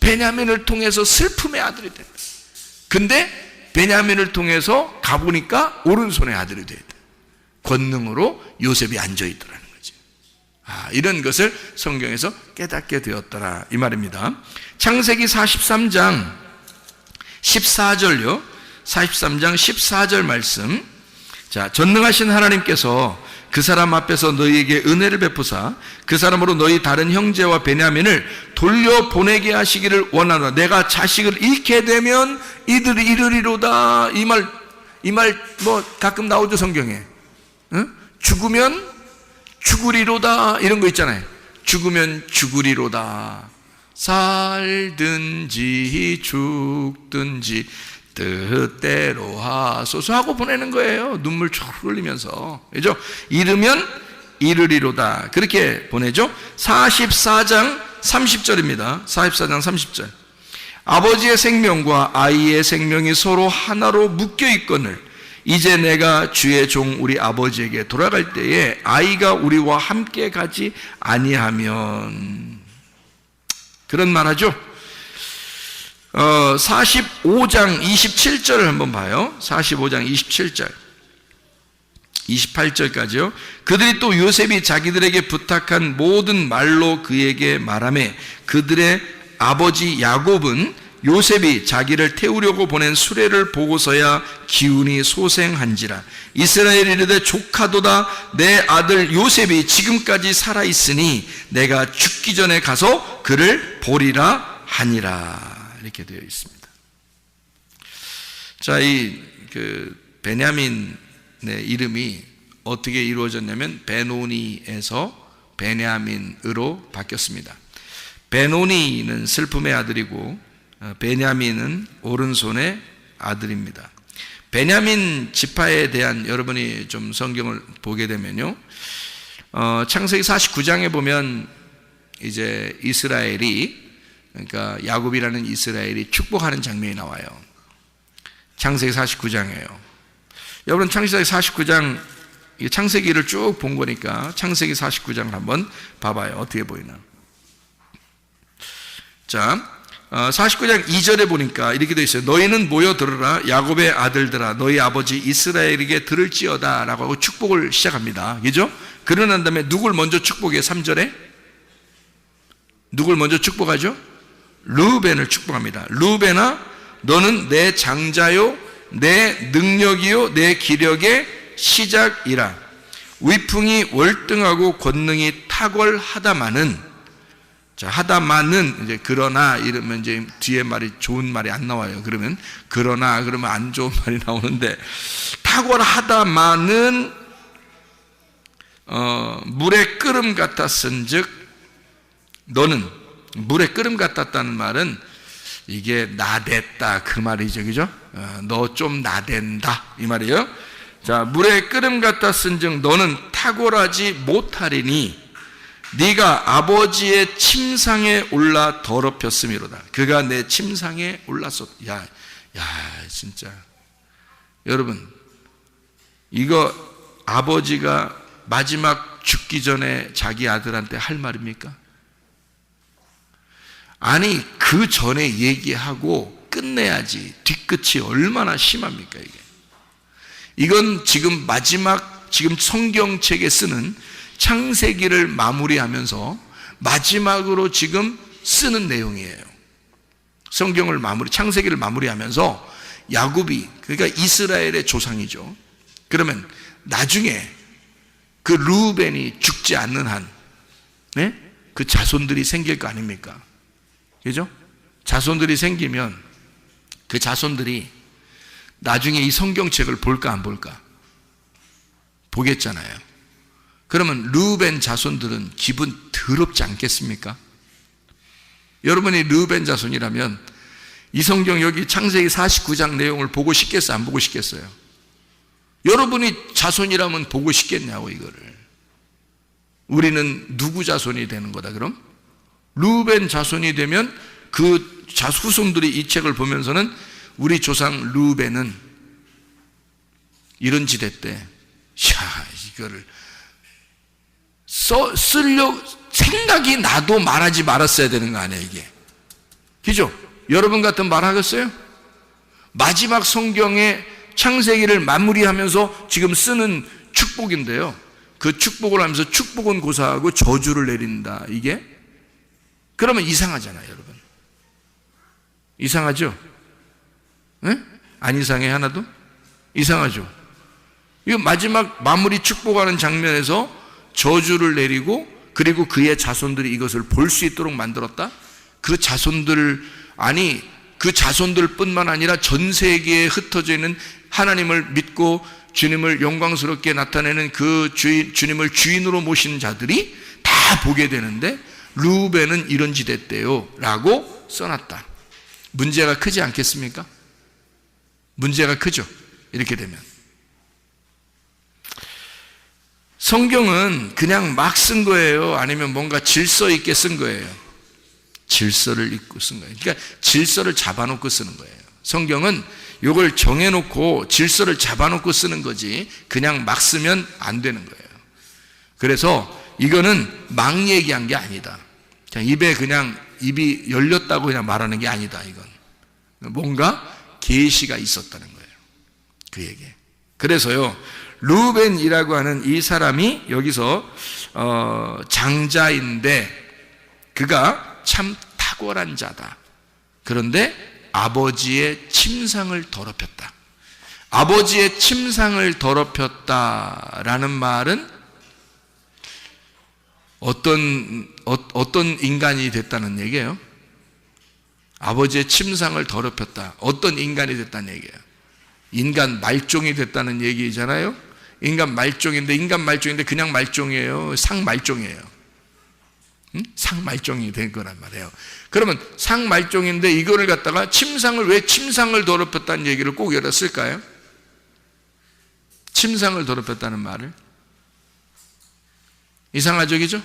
베냐민을 통해서 슬픔의 아들이 된다. 근데 베냐민을 통해서 가보니까 오른손의 아들이 되었다. 권능으로 요셉이 앉아있더라는 거죠. 이런 것을 성경에서 깨닫게 되었더라, 이 말입니다. 창세기 43장 14절요. 43장 14절 말씀. 자, 전능하신 하나님께서 그 사람 앞에서 너희에게 은혜를 베푸사 그 사람으로 너희 다른 형제와 베냐민을 돌려보내게 하시기를 원하노라. 내가 자식을 잃게 되면 이들이 이르리로다. 이 말 뭐 가끔 나오죠, 성경에. 응? 죽으면 죽으리로다, 이런 거 있잖아요. 죽으면 죽으리로다. 살든지 죽든지 뜻대로 하소서 하고 보내는 거예요. 눈물 쭉 흘리면서. 그죠? 이르면 이르리로다. 그렇게 보내죠. 44장 30절입니다. 44장 30절. 아버지의 생명과 아이의 생명이 서로 하나로 묶여 있거늘 이제 내가 주의 종 우리 아버지에게 돌아갈 때에 아이가 우리와 함께 가지 아니하면, 그런 말하죠. 45장 27절을 한번 봐요. 45장 27절 28절까지요. 그들이 또 요셉이 자기들에게 부탁한 모든 말로 그에게 말하매 그들의 아버지 야곱은 요셉이 자기를 태우려고 보낸 수레를 보고서야 기운이 소생한지라. 이스라엘이 이르되 조카도다. 내 아들 요셉이 지금까지 살아있으니 내가 죽기 전에 가서 그를 보리라 하니라. 이렇게 되어 있습니다. 자, 베냐민의 이름이 어떻게 이루어졌냐면 베노니에서 베냐민으로 바뀌었습니다. 베노니는 슬픔의 아들이고 베냐민은 오른손의 아들입니다. 베냐민 지파에 대한 여러분이 좀 성경을 보게 되면요, 창세기 49장에 보면 이제 이스라엘이, 그러니까 야곱이라는 이스라엘이 축복하는 장면이 나와요. 창세기 49장이에요. 여러분 창세기 49장 이 창세기를 쭉 본 거니까 창세기 49장을 한번 봐봐요. 어떻게 보이나. 자, 49장 2절에 보니까 이렇게 되어 있어요. 너희는 모여 들으라. 야곱의 아들들아, 너희 아버지 이스라엘에게 들을지어다 라고 하고 축복을 시작합니다. 그죠? 그러난 다음에 누굴 먼저 축복해요? 3절에 누굴 먼저 축복하죠? 르우벤을 축복합니다. 르우벤아, 너는 내 장자요, 내 능력이요, 내 기력의 시작이라. 위풍이 월등하고 권능이 탁월하다마는, 자, 하다마는 이제 그러나 이러면 이제 뒤에 말이 좋은 말이 안 나와요. 그러면 그러나 그러면 안 좋은 말이 나오는데, 탁월하다마는 물의 끓음 같았은즉, 너는 물의 끓음 같았다는 말은 이게 나댔다 그 말이죠, 그죠? 너 좀 나댄다 이 말이에요. 자, 물의 끓음 같았은즉 너는 탁월하지 못하리니 네가 아버지의 침상에 올라 더럽혔음이로다. 그가 내 침상에 올랐었. 야, 진짜 여러분, 이거 아버지가 마지막 죽기 전에 자기 아들한테 할 말입니까? 아니, 그 전에 얘기하고 끝내야지. 뒤끝이 얼마나 심합니까, 이게? 이건 지금 마지막, 지금 성경책에 쓰는 창세기를 마무리하면서 마지막으로 지금 쓰는 내용이에요. 성경을 창세기를 마무리하면서 야곱이, 그러니까 이스라엘의 조상이죠. 그러면 나중에 그 르우벤이 죽지 않는 한, 네? 그 자손들이 생길 거 아닙니까? 그죠? 자손들이 생기면 그 자손들이 나중에 이 성경책을 볼까 안 볼까? 보겠잖아요. 그러면 르우벤 자손들은 기분 더럽지 않겠습니까? 여러분이 르우벤 자손이라면 이 성경 여기 창세기 49장 내용을 보고 싶겠어요? 안 보고 싶겠어요? 여러분이 자손이라면 보고 싶겠냐고, 이거를. 우리는 누구 자손이 되는 거다 그럼? 르우벤 자손이 되면 그 후손들이 이 책을 보면서는 우리 조상 르우벤은 이런 지대 때, 이거를 쓰려고 생각이 나도 말하지 말았어야 되는 거 아니에요, 이게. 그죠? 여러분 같은 말 하겠어요? 마지막 성경의 창세기를 마무리하면서 지금 쓰는 축복인데요. 그 축복을 하면서 축복은 고사하고 저주를 내린다. 이게? 그러면 이상하잖아요, 여러분. 이상하죠? 네? 안 이상해, 하나도? 이상하죠? 이거 마지막 마무리 축복하는 장면에서 저주를 내리고, 그리고 그의 자손들이 이것을 볼 수 있도록 만들었다? 그 자손들, 아니, 그 자손들 뿐만 아니라 전 세계에 흩어져 있는 하나님을 믿고 주님을 영광스럽게 나타내는 그 주님을 주인으로 모시는 자들이 다 보게 되는데, 르우벤은 이런 지대때요 라고 써놨다. 문제가 크지 않겠습니까? 문제가 크죠, 이렇게 되면. 성경은 그냥 막 쓴 거예요? 아니면 뭔가 질서 있게 쓴 거예요? 질서를 읽고 쓴 거예요. 그러니까 질서를 잡아놓고 쓰는 거예요. 성경은 이걸 정해놓고 질서를 잡아놓고 쓰는 거지 그냥 막 쓰면 안 되는 거예요. 그래서 이거는 막 얘기한 게 아니다. 그냥 입이 열렸다고 그냥 말하는 게 아니다. 이건 뭔가 계시가 있었다는 거예요, 그에게. 그래서요, 르우벤이라고 하는 이 사람이 여기서 장자인데 그가 참 탁월한 자다. 그런데 아버지의 침상을 더럽혔다. 아버지의 침상을 더럽혔다라는 말은 어떤 인간이 됐다는 얘기예요? 아버지의 침상을 더럽혔다. 어떤 인간이 됐다는 얘기예요? 인간 말종이 됐다는 얘기잖아요. 인간 말종인데 그냥 말종이에요? 상말종이에요? 응? 상말종이 된 거란 말이에요. 그러면 상말종인데 이거를 갖다가 왜 침상을 더럽혔다는 얘기를 꼭 여기다 쓸까요? 침상을 더럽혔다는 말을. 이상하죠, 그죠?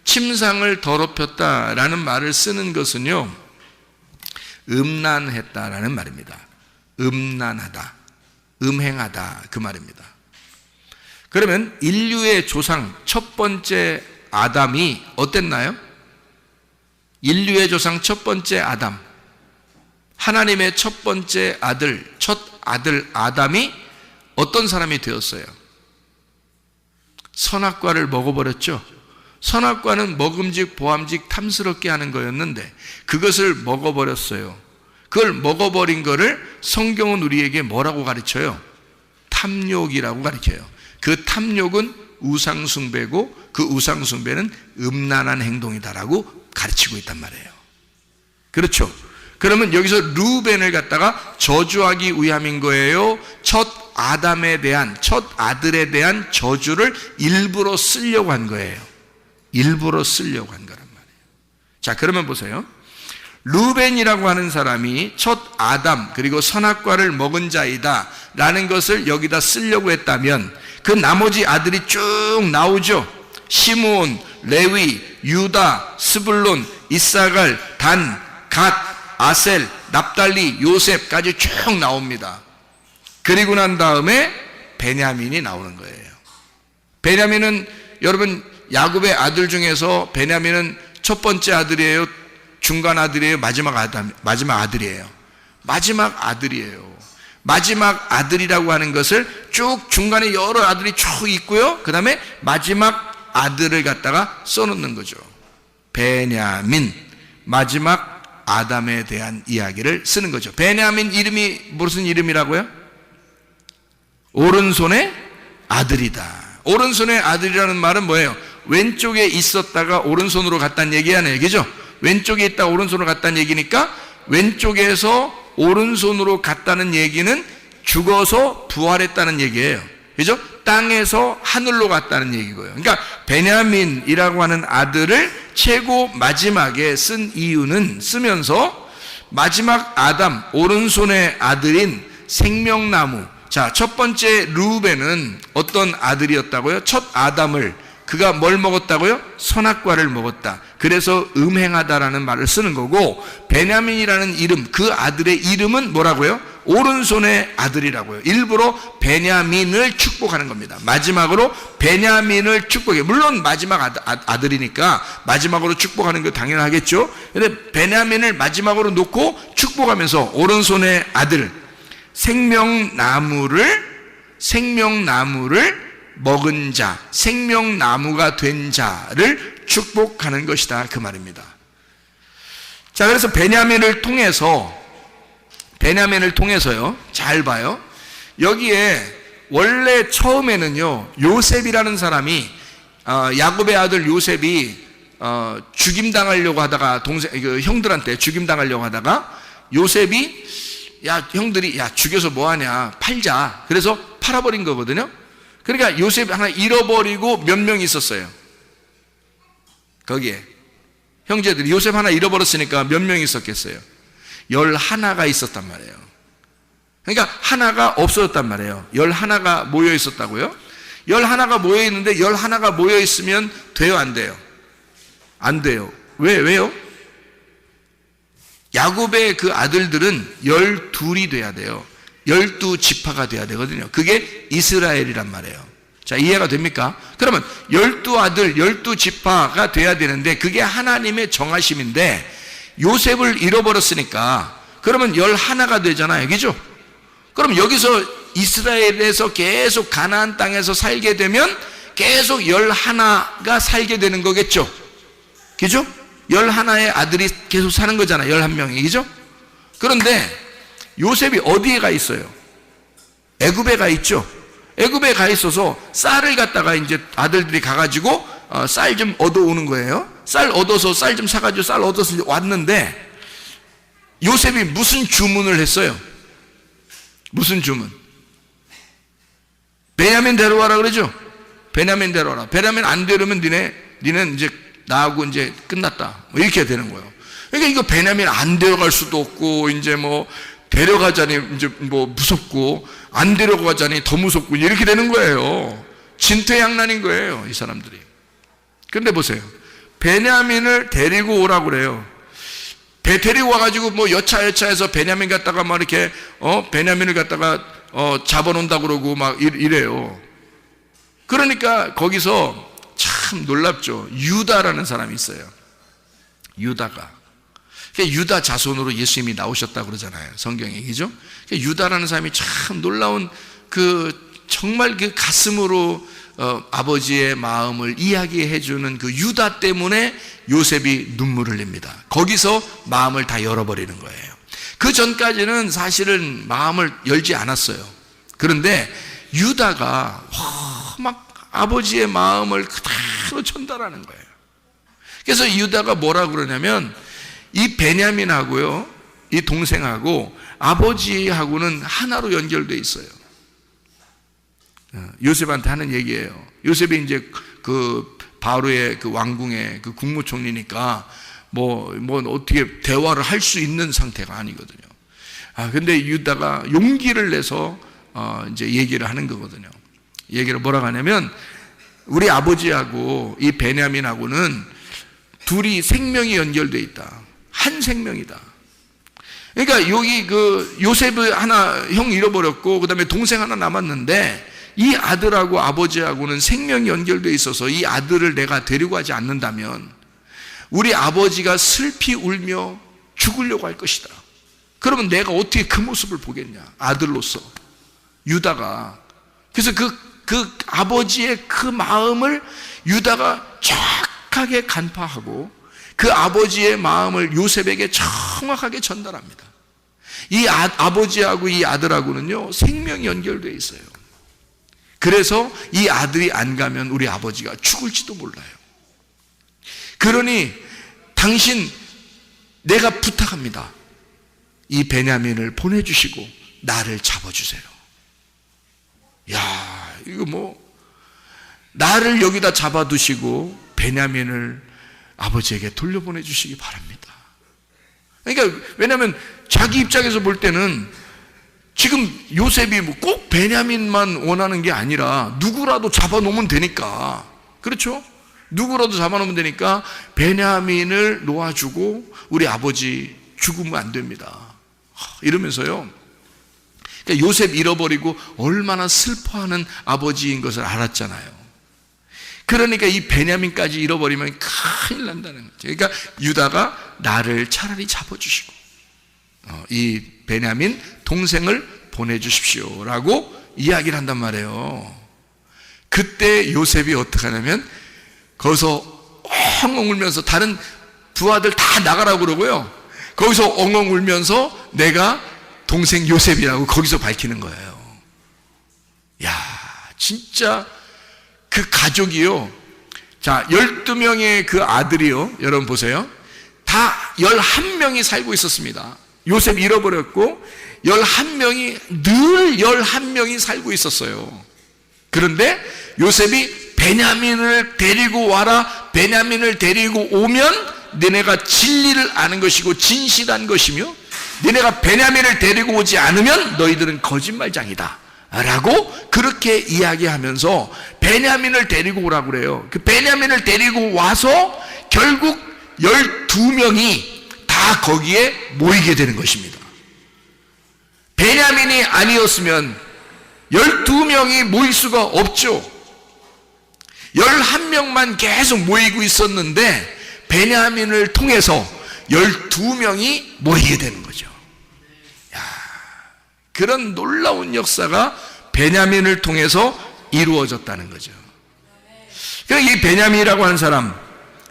침상을 더럽혔다라는 말을 쓰는 것은요, 음란했다라는 말입니다. 음란하다, 음행하다, 그 말입니다. 그러면 인류의 조상 첫 번째 아담이 어땠나요? 인류의 조상 첫 번째 아담, 하나님의 첫 번째 아들, 첫 아들 아담이 어떤 사람이 되었어요? 선악과를 먹어버렸죠. 선악과는 먹음직 보암직 탐스럽게 하는 거였는데 그것을 먹어버렸어요. 그걸 먹어버린 거를 성경은 우리에게 뭐라고 가르쳐요? 탐욕이라고 가르쳐요. 그 탐욕은 우상숭배고 그 우상숭배는 음란한 행동이다라고 가르치고 있단 말이에요. 그렇죠? 그러면 여기서 르우벤을 갖다가 저주하기 위함인 거예요? 첫 아담에 대한, 첫 아들에 대한 저주를 일부러 쓰려고 한 거예요. 일부러 쓰려고 한 거란 말이에요. 자, 그러면 보세요. 르우벤이라고 하는 사람이 첫 아담 그리고 선악과를 먹은 자이다 라는 것을 여기다 쓰려고 했다면 그 나머지 아들이 쭉 나오죠. 시므온, 레위, 유다, 스불론, 이사갈, 단, 갓, 아셀, 납달리, 요셉까지 쭉 나옵니다. 그리고 난 다음에 베냐민이 나오는 거예요. 베냐민은 여러분 야곱의 아들 중에서 베냐민은 첫 번째 아들이에요? 중간 아들이에요? 마지막 아들이에요? 마지막 아들이에요. 마지막 아들이라고 하는 것을 쭉 중간에 여러 아들이 쭉 있고요. 그 다음에 마지막 아들을 갖다가 써놓는 거죠. 베냐민, 마지막 아담에 대한 이야기를 쓰는 거죠. 베냐민 이름이 무슨 이름이라고요? 오른손의 아들이다. 오른손의 아들이라는 말은 뭐예요? 왼쪽에 있었다가 오른손으로 갔다는 얘기 아니에요. 그죠? 왼쪽에 있다가 오른손으로 갔다는 얘기니까 왼쪽에서 오른손으로 갔다는 얘기는 죽어서 부활했다는 얘기예요. 그죠? 땅에서 하늘로 갔다는 얘기고요. 그러니까 베냐민이라고 하는 아들을 최고 마지막에 쓴 이유는 쓰면서 마지막 아담, 오른손의 아들인 생명나무. 자, 첫 번째 르우벤은 어떤 아들이었다고요? 첫 아담을, 그가 뭘 먹었다고요? 선악과를 먹었다. 그래서 음행하다라는 말을 쓰는 거고, 베냐민이라는 이름, 그 아들의 이름은 뭐라고요? 오른손의 아들이라고요. 일부러 베냐민을 축복하는 겁니다. 마지막으로 베냐민을 축복해. 물론 마지막 아들이니까 마지막으로 축복하는 거 당연하겠죠. 근데 베냐민을 마지막으로 놓고 축복하면서 오른손의 아들, 생명나무를 먹은 자, 생명나무가 된 자를 축복하는 것이다, 그 말입니다. 자, 그래서 베냐민을 통해서요, 잘 봐요. 여기에 원래 처음에는요, 요셉이라는 사람이 야곱의 아들 요셉이 죽임당하려고 하다가 형들한테 죽임당하려고 하다가 요셉이 형들이 죽여서 뭐하냐, 팔자. 그래서 팔아버린 거거든요. 그러니까 요셉이 하나 잃어버리고 몇 명 있었어요. 거기에 형제들이 요셉 하나 잃어버렸으니까 몇 명 있었겠어요? 11가 있었단 말이에요. 그러니까 하나가 없어졌단 말이에요. 11가 모여 있었다고요? 11가 모여 있는데 11가 모여 있으면 돼요, 안 돼요? 안 돼요. 왜요? 야곱의 그 아들들은 12이 돼야 돼요. 12지파가 돼야 되거든요. 그게 이스라엘이란 말이에요. 자, 이해가 됩니까? 그러면 12아들, 12지파가 돼야 되는데 그게 하나님의 정하심인데 요셉을 잃어버렸으니까 그러면 11가 되잖아요. 그죠? 그럼 여기서 이스라엘에서 계속 가나안 땅에서 살게 되면 계속 11가 살게 되는 거겠죠? 그죠? 11의 아들이 계속 사는 거잖아요. 11명이. 그죠? 그런데 요셉이 어디에 가 있어요? 애굽에 가 있죠. 애굽에 가 있어서 쌀을 갖다가 이제 아들들이 가가지고 쌀 좀 얻어오는 거예요. 쌀 얻어서 쌀 좀 사가지고 쌀 얻어서 왔는데 요셉이 무슨 주문을 했어요? 무슨 주문? 베냐민 데려와라 그러죠. 베냐민 데려와라. 베냐민 안 데려오면 니네 이제 나하고 이제 끝났다. 뭐 이렇게 되는 거예요. 그러니까 이거 베냐민 안 데려갈 수도 없고 이제 뭐 데려가자니 이제 뭐 무섭고 안 데려가자니 더 무섭고 이렇게 되는 거예요. 진퇴양난인 거예요, 이 사람들이. 그런데 보세요. 베냐민을 데리고 오라고 그래요. 데리고 와가지고 뭐 여차해서 베냐민 갖다가 막 이렇게 베냐민을 갖다가 잡아놓는다 그러고 막 이래요. 그러니까 거기서 참 놀랍죠. 유다라는 사람이 있어요. 유다가. 유다 자손으로 예수님이 나오셨다고 그러잖아요. 성경에. 그죠? 유다라는 사람이 참 놀라운 정말 가슴으로 아버지의 마음을 이야기해주는 그 유다 때문에 요셉이 눈물을 냅니다. 거기서 마음을 다 열어버리는 거예요. 그 전까지는 사실은 마음을 열지 않았어요. 그런데 유다가 막 아버지의 마음을 그대로 전달하는 거예요. 그래서 유다가 뭐라고 그러냐면 이 베냐민하고요, 이 동생하고 아버지하고는 하나로 연결되어 있어요. 요셉한테 하는 얘기예요. 요셉이 이제 그 바로의 그 왕궁의 그 국무총리니까 뭐 어떻게 대화를 할 수 있는 상태가 아니거든요. 근데 유다가 용기를 내서 이제 얘기를 하는 거거든요. 얘기를 뭐라고 하냐면 우리 아버지하고 이 베냐민하고는 둘이 생명이 연결되어 있다. 한 생명이다. 그러니까 여기 그 요셉을 하나 형 잃어버렸고 그다음에 동생 하나 남았는데 이 아들하고 아버지하고는 생명이 연결되어 있어서 이 아들을 내가 데리고 가지 않는다면 우리 아버지가 슬피 울며 죽으려고 할 것이다. 그러면 내가 어떻게 그 모습을 보겠냐? 아들로서 유다가. 그래서 그 아버지의 그 마음을 유다가 정확하게 간파하고 그 아버지의 마음을 요셉에게 정확하게 전달합니다. 이 아버지하고 이 아들하고는요 생명이 연결되어 있어요. 그래서 이 아들이 안 가면 우리 아버지가 죽을지도 몰라요. 그러니 당신 내가 부탁합니다. 이 베냐민을 보내주시고 나를 잡아주세요. 야, 이거 나를 여기다 잡아두시고 베냐민을 아버지에게 돌려보내주시기 바랍니다. 그러니까 왜냐하면 자기 입장에서 볼 때는 지금 요셉이 꼭 베냐민만 원하는 게 아니라 누구라도 잡아놓으면 되니까, 그렇죠? 누구라도 잡아놓으면 되니까 베냐민을 놓아주고 우리 아버지 죽으면 안 됩니다. 이러면서요, 그러니까 요셉 잃어버리고 얼마나 슬퍼하는 아버지인 것을 알았잖아요. 그러니까 이 베냐민까지 잃어버리면 큰일 난다는 거죠. 그러니까 유다가 나를 차라리 잡아주시고 이 베냐민 동생을 보내주십시오라고 이야기를 한단 말이에요. 그때 요셉이 어떻게 하냐면 거기서 엉엉 울면서 다른 부하들 다 나가라고 그러고요, 거기서 엉엉 울면서 내가 동생 요셉이라고 거기서 밝히는 거예요. 야, 진짜 그 가족이요, 자 12명의 그 아들이요, 여러분 보세요, 다 11명이 살고 있었습니다. 요셉 잃어버렸고 11명이 늘 11명이 살고 있었어요. 그런데 요셉이 베냐민을 데리고 와라, 베냐민을 데리고 오면 너네가 진리를 아는 것이고 진실한 것이며 너네가 베냐민을 데리고 오지 않으면 너희들은 거짓말장이다 라고 그렇게 이야기하면서 베냐민을 데리고 오라고 그래요. 그 베냐민을 데리고 와서 결국 12명이 다 거기에 모이게 되는 것입니다. 베냐민이 아니었으면 12명이 모일 수가 없죠. 11명만 계속 모이고 있었는데 베냐민을 통해서 12명이 모이게 되는 거죠. 야, 그런 놀라운 역사가 베냐민을 통해서 이루어졌다는 거죠. 그러니까 이 베냐민이라고 하는 사람,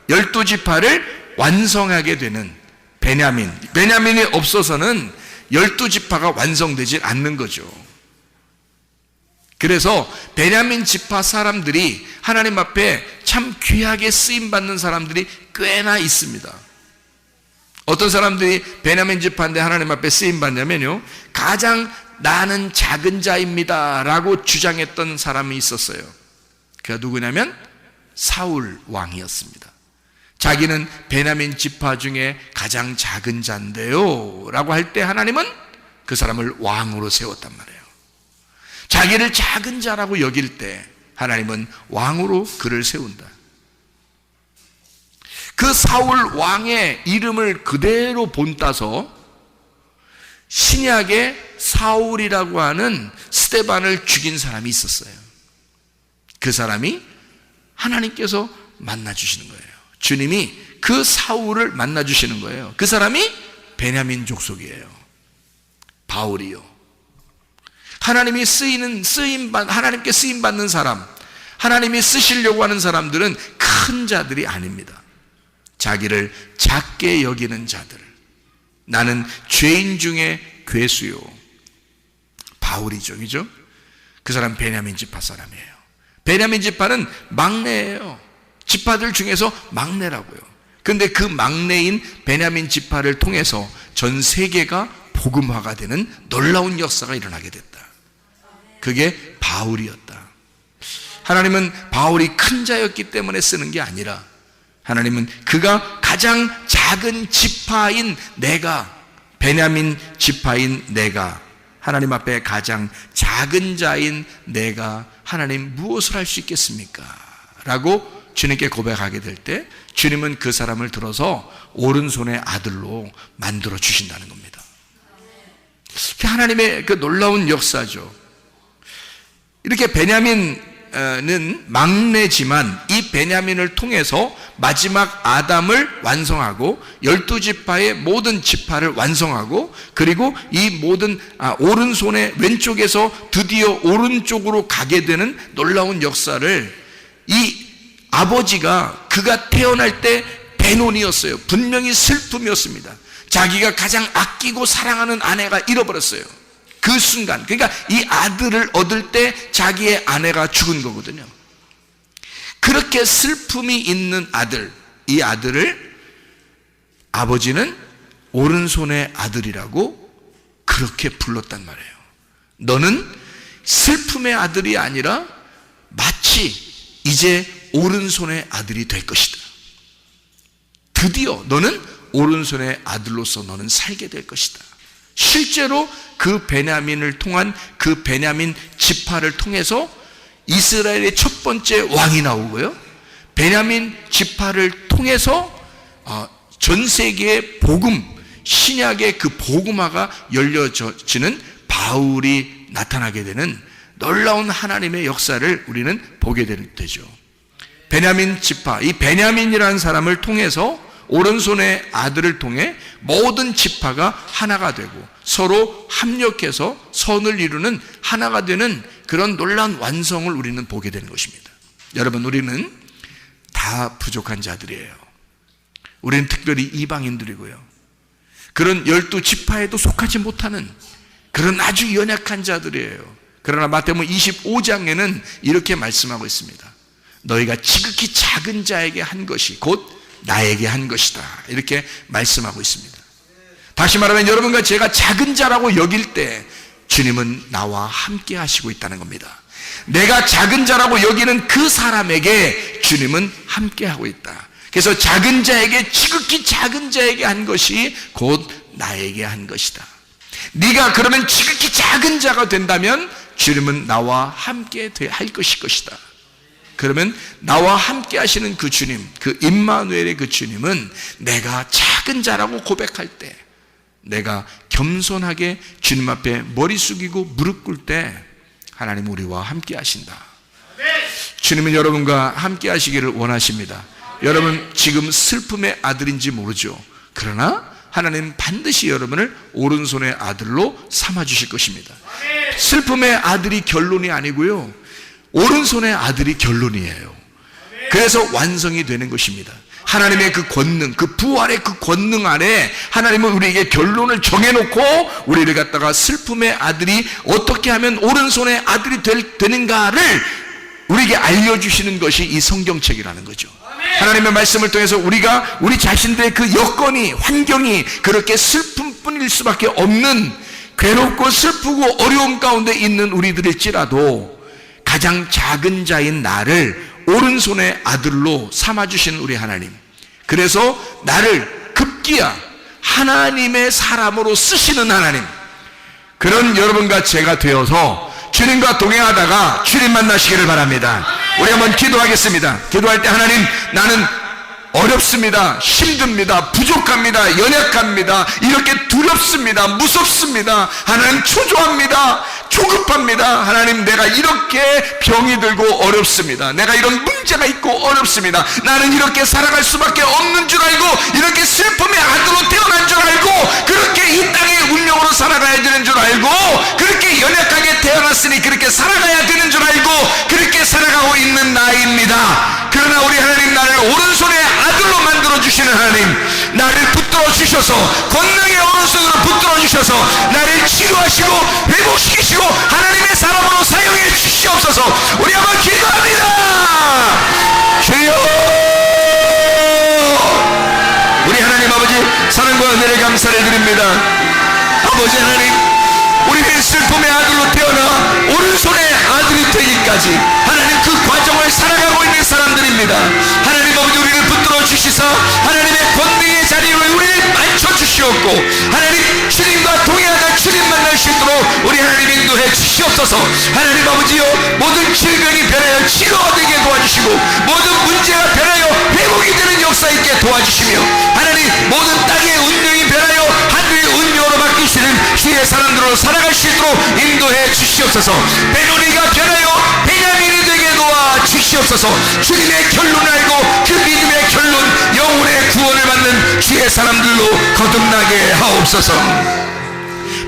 12지파를 완성하게 되는 베냐민이 없어서는 12지파가 완성되지 않는 거죠. 그래서 베냐민 지파 사람들이 하나님 앞에 참 귀하게 쓰임받는 사람들이 꽤나 있습니다. 어떤 사람들이 베냐민 지파인데 하나님 앞에 쓰임받냐면요, 가장 나는 작은 자입니다 라고 주장했던 사람이 있었어요. 그가 누구냐면 사울 왕이었습니다. 자기는 베냐민 지파 중에 가장 작은 자인데요 라고 할 때 하나님은 그 사람을 왕으로 세웠단 말이에요. 자기를 작은 자라고 여길 때 하나님은 왕으로 그를 세운다. 그 사울 왕의 이름을 그대로 본따서 신약에 사울이라고 하는 스데반을 죽인 사람이 있었어요. 그 사람이 하나님께서 만나주시는 거예요. 주님이 그 사울을 만나주시는 거예요. 그 사람이 베냐민 족속이에요. 바울이요. 하나님이 하나님께 쓰임받는 사람, 하나님이 쓰시려고 하는 사람들은 큰 자들이 아닙니다. 자기를 작게 여기는 자들. 나는 죄인 중에 괴수요. 바울이죠, 그죠? 그 사람 베냐민 지파 사람이에요. 베냐민 지파는 막내예요. 지파들 중에서 막내라고요. 그런데 그 막내인 베냐민 지파를 통해서 전 세계가 복음화가 되는 놀라운 역사가 일어나게 됐다. 그게 바울이었다. 하나님은 바울이 큰 자였기 때문에 쓰는 게 아니라 하나님은 그가 가장 작은 지파인 내가, 베냐민 지파인 내가, 하나님 앞에 가장 작은 자인 내가 하나님 무엇을 할 수 있겠습니까? 라고 주님께 고백하게 될 때 주님은 그 사람을 들어서 오른손의 아들로 만들어 주신다는 겁니다. 하나님의 그 놀라운 역사죠. 이렇게 베냐민은 막내지만 이 베냐민을 통해서 마지막 아담을 완성하고 12지파의 모든 지파를 완성하고 그리고 이 모든 오른손의 왼쪽에서 드디어 오른쪽으로 가게 되는 놀라운 역사를 이 아버지가 그가 태어날 때 대논이었어요. 분명히 슬픔이었습니다. 자기가 가장 아끼고 사랑하는 아내가 잃어버렸어요. 그 순간, 그러니까 이 아들을 얻을 때 자기의 아내가 죽은 거거든요. 그렇게 슬픔이 있는 아들, 이 아들을 아버지는 오른손의 아들이라고 그렇게 불렀단 말이에요. 너는 슬픔의 아들이 아니라 마치 이제 오른손의 아들이 될 것이다. 드디어 너는 오른손의 아들로서 너는 살게 될 것이다. 실제로 그 베냐민을 통한 그 베냐민 지파를 통해서 이스라엘의 첫 번째 왕이 나오고요, 베냐민 지파를 통해서 전 세계의 복음, 신약의 그 복음화가 열려지는 바울이 나타나게 되는 놀라운 하나님의 역사를 우리는 보게 되죠. 베냐민 지파, 이 베냐민이라는 사람을 통해서 오른손의 아들을 통해 모든 지파가 하나가 되고 서로 합력해서 선을 이루는 하나가 되는 그런 놀라운 완성을 우리는 보게 되는 것입니다. 여러분, 우리는 다 부족한 자들이에요. 우리는 특별히 이방인들이고요, 그런 12지파에도 속하지 못하는 그런 아주 연약한 자들이에요. 그러나 마태복음 25장에는 이렇게 말씀하고 있습니다. 너희가 지극히 작은 자에게 한 것이 곧 나에게 한 것이다, 이렇게 말씀하고 있습니다. 다시 말하면 여러분과 제가 작은 자라고 여길 때 주님은 나와 함께 하시고 있다는 겁니다. 내가 작은 자라고 여기는 그 사람에게 주님은 함께 하고 있다. 그래서 작은 자에게, 지극히 작은 자에게 한 것이 곧 나에게 한 것이다. 네가 그러면 지극히 작은 자가 된다면 주님은 나와 함께 할 것이다. 그러면 나와 함께 하시는 그 주님, 그 임마누엘의 그 주님은 내가 작은 자라고 고백할 때, 내가 겸손하게 주님 앞에 머리 숙이고 무릎 꿇을 때 하나님 우리와 함께 하신다. 주님은 여러분과 함께 하시기를 원하십니다. 여러분 지금 슬픔의 아들인지 모르죠. 그러나 하나님 반드시 여러분을 오른손의 아들로 삼아주실 것입니다. 슬픔의 아들이 결론이 아니고요, 오른손의 아들이 결론이에요. 그래서 완성이 되는 것입니다. 하나님의 그 권능, 그 부활의 그 권능 안에 하나님은 우리에게 결론을 정해놓고 우리를 갖다가 슬픔의 아들이 어떻게 하면 오른손의 아들이 되는가를 우리에게 알려주시는 것이 이 성경책이라는 거죠. 하나님의 말씀을 통해서 우리가 우리 자신들의 그 여건이, 환경이 그렇게 슬픔뿐일 수밖에 없는, 괴롭고 슬프고 어려움 가운데 있는 우리들일지라도 가장 작은 자인 나를 오른손의 아들로 삼아주시는 우리 하나님, 그래서 나를 급기야 하나님의 사람으로 쓰시는 하나님, 그런 여러분과 제가 되어서 주님과 동행하다가 주님 만나시기를 바랍니다. 우리 한번 기도하겠습니다. 기도할 때 하나님, 나는 어렵습니다, 힘듭니다, 부족합니다, 연약합니다, 이렇게 두렵습니다, 무섭습니다, 하나님 초조합니다, 조급합니다. 하나님, 내가 이렇게 병이 들고 어렵습니다. 내가 이런 문제가 있고 어렵습니다. 나는 이렇게 살아갈 수밖에 없는 줄 알고, 이렇게 슬픔의 아들로 태어난 줄 알고, 그렇게 이 땅의 운명으로 살아가야 되는 줄 알고, 그렇게 연약하게 태어났으니 그렇게 살아가야 되는 줄 알고 그렇게 살아가고 있는 나이입니다. 그러나 우리 하나님, 나를 오른손의 아들로 만들어 주시는 하나님, 나를 붙들어 주셔서, 권능의 오른손으로 붙들어 주셔서 나를 치료하시고 회복시키시고 하나님의 사람으로 사용해 주시옵소서. 우리 한번 기도합니다. 주여, 우리 하나님 아버지, 사랑과 은혜를 감사를 드립니다. 아버지 하나님, 우리는 슬픔의 아들로 태어나 오른손의 아들이 되기까지 하나님 그 과정을 살아가고 있는 사람들입니다. 하나님 아버지, 우리를 붙들어 주시사 하나님의 권능의 자리에 우리를 앉혀 주시옵고, 하나님 주님과 동행하는 주님 만날 수 있도록 우리 하나님 인도해 주시옵소서. 하나님 아버지요, 모든 질병이 변하여 치료가 되게 도와주시고, 모든 문제가 변하여 회복이 되는 역사 있게 도와주시며, 하나님 모든 땅의 운명이 변하여 하늘의 운명으로 바뀌시는 주의 사람들로 살아갈 수 있도록 인도해 주시옵소서. 베노니가 변하여 베냐민이 되게 도와 주시옵소서. 주님의 결론을 알고 그 믿음의 결론, 영혼의 구원을 받는 주의 사람들로 거듭나게 하옵소서.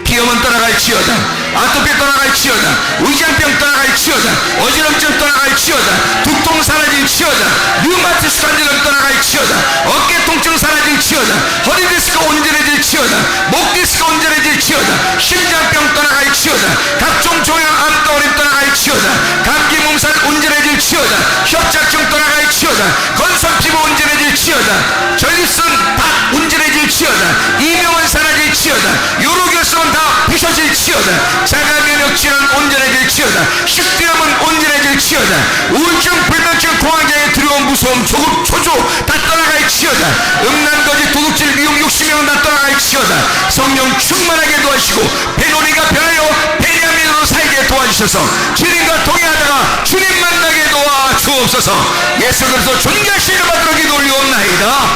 비염은 떠나갈지어다, 아토피 떠나갈지어다, 위장병 떠나갈지어다, 어지럼증 떠나갈지어다, 두통 사라질지어다, 류마티스 관절염 떠나갈지어다, 어깨 통증 사라질지어다, 허리 디스크 온전해질지어다, 목 디스크 온전해질지어다, 심장병 떠나갈지어다, 각종 종양 암 덩어리 떠나갈지어다, 감기 몸살 온전해질지어다, 협착증 떠나갈지어다, 건선 피부 온전해질지어다, 전립선 다 온전해질지어다, 이명은 사라질지어다, 요로결석은 다 부셔질지어다, 자가면역질환 온전해질지어다, 식도염은 온전해질지어다, 우울증, 불면증, 공황장애, 두려움, 무서움, 조급, 초조 다 떠나갈지어다, 음란거짓, 도둑질, 미움, 욕심형 다 떠나갈지어다. 성령 충만하게 도와주시고 베노니가 변하여 베냐민으로 살게 도와주셔서 주님과 동행하다가 주님 만나게 도와주옵소서. 예수 그리스도 존귀하신 이름 받들어 기도 올리옵나이다.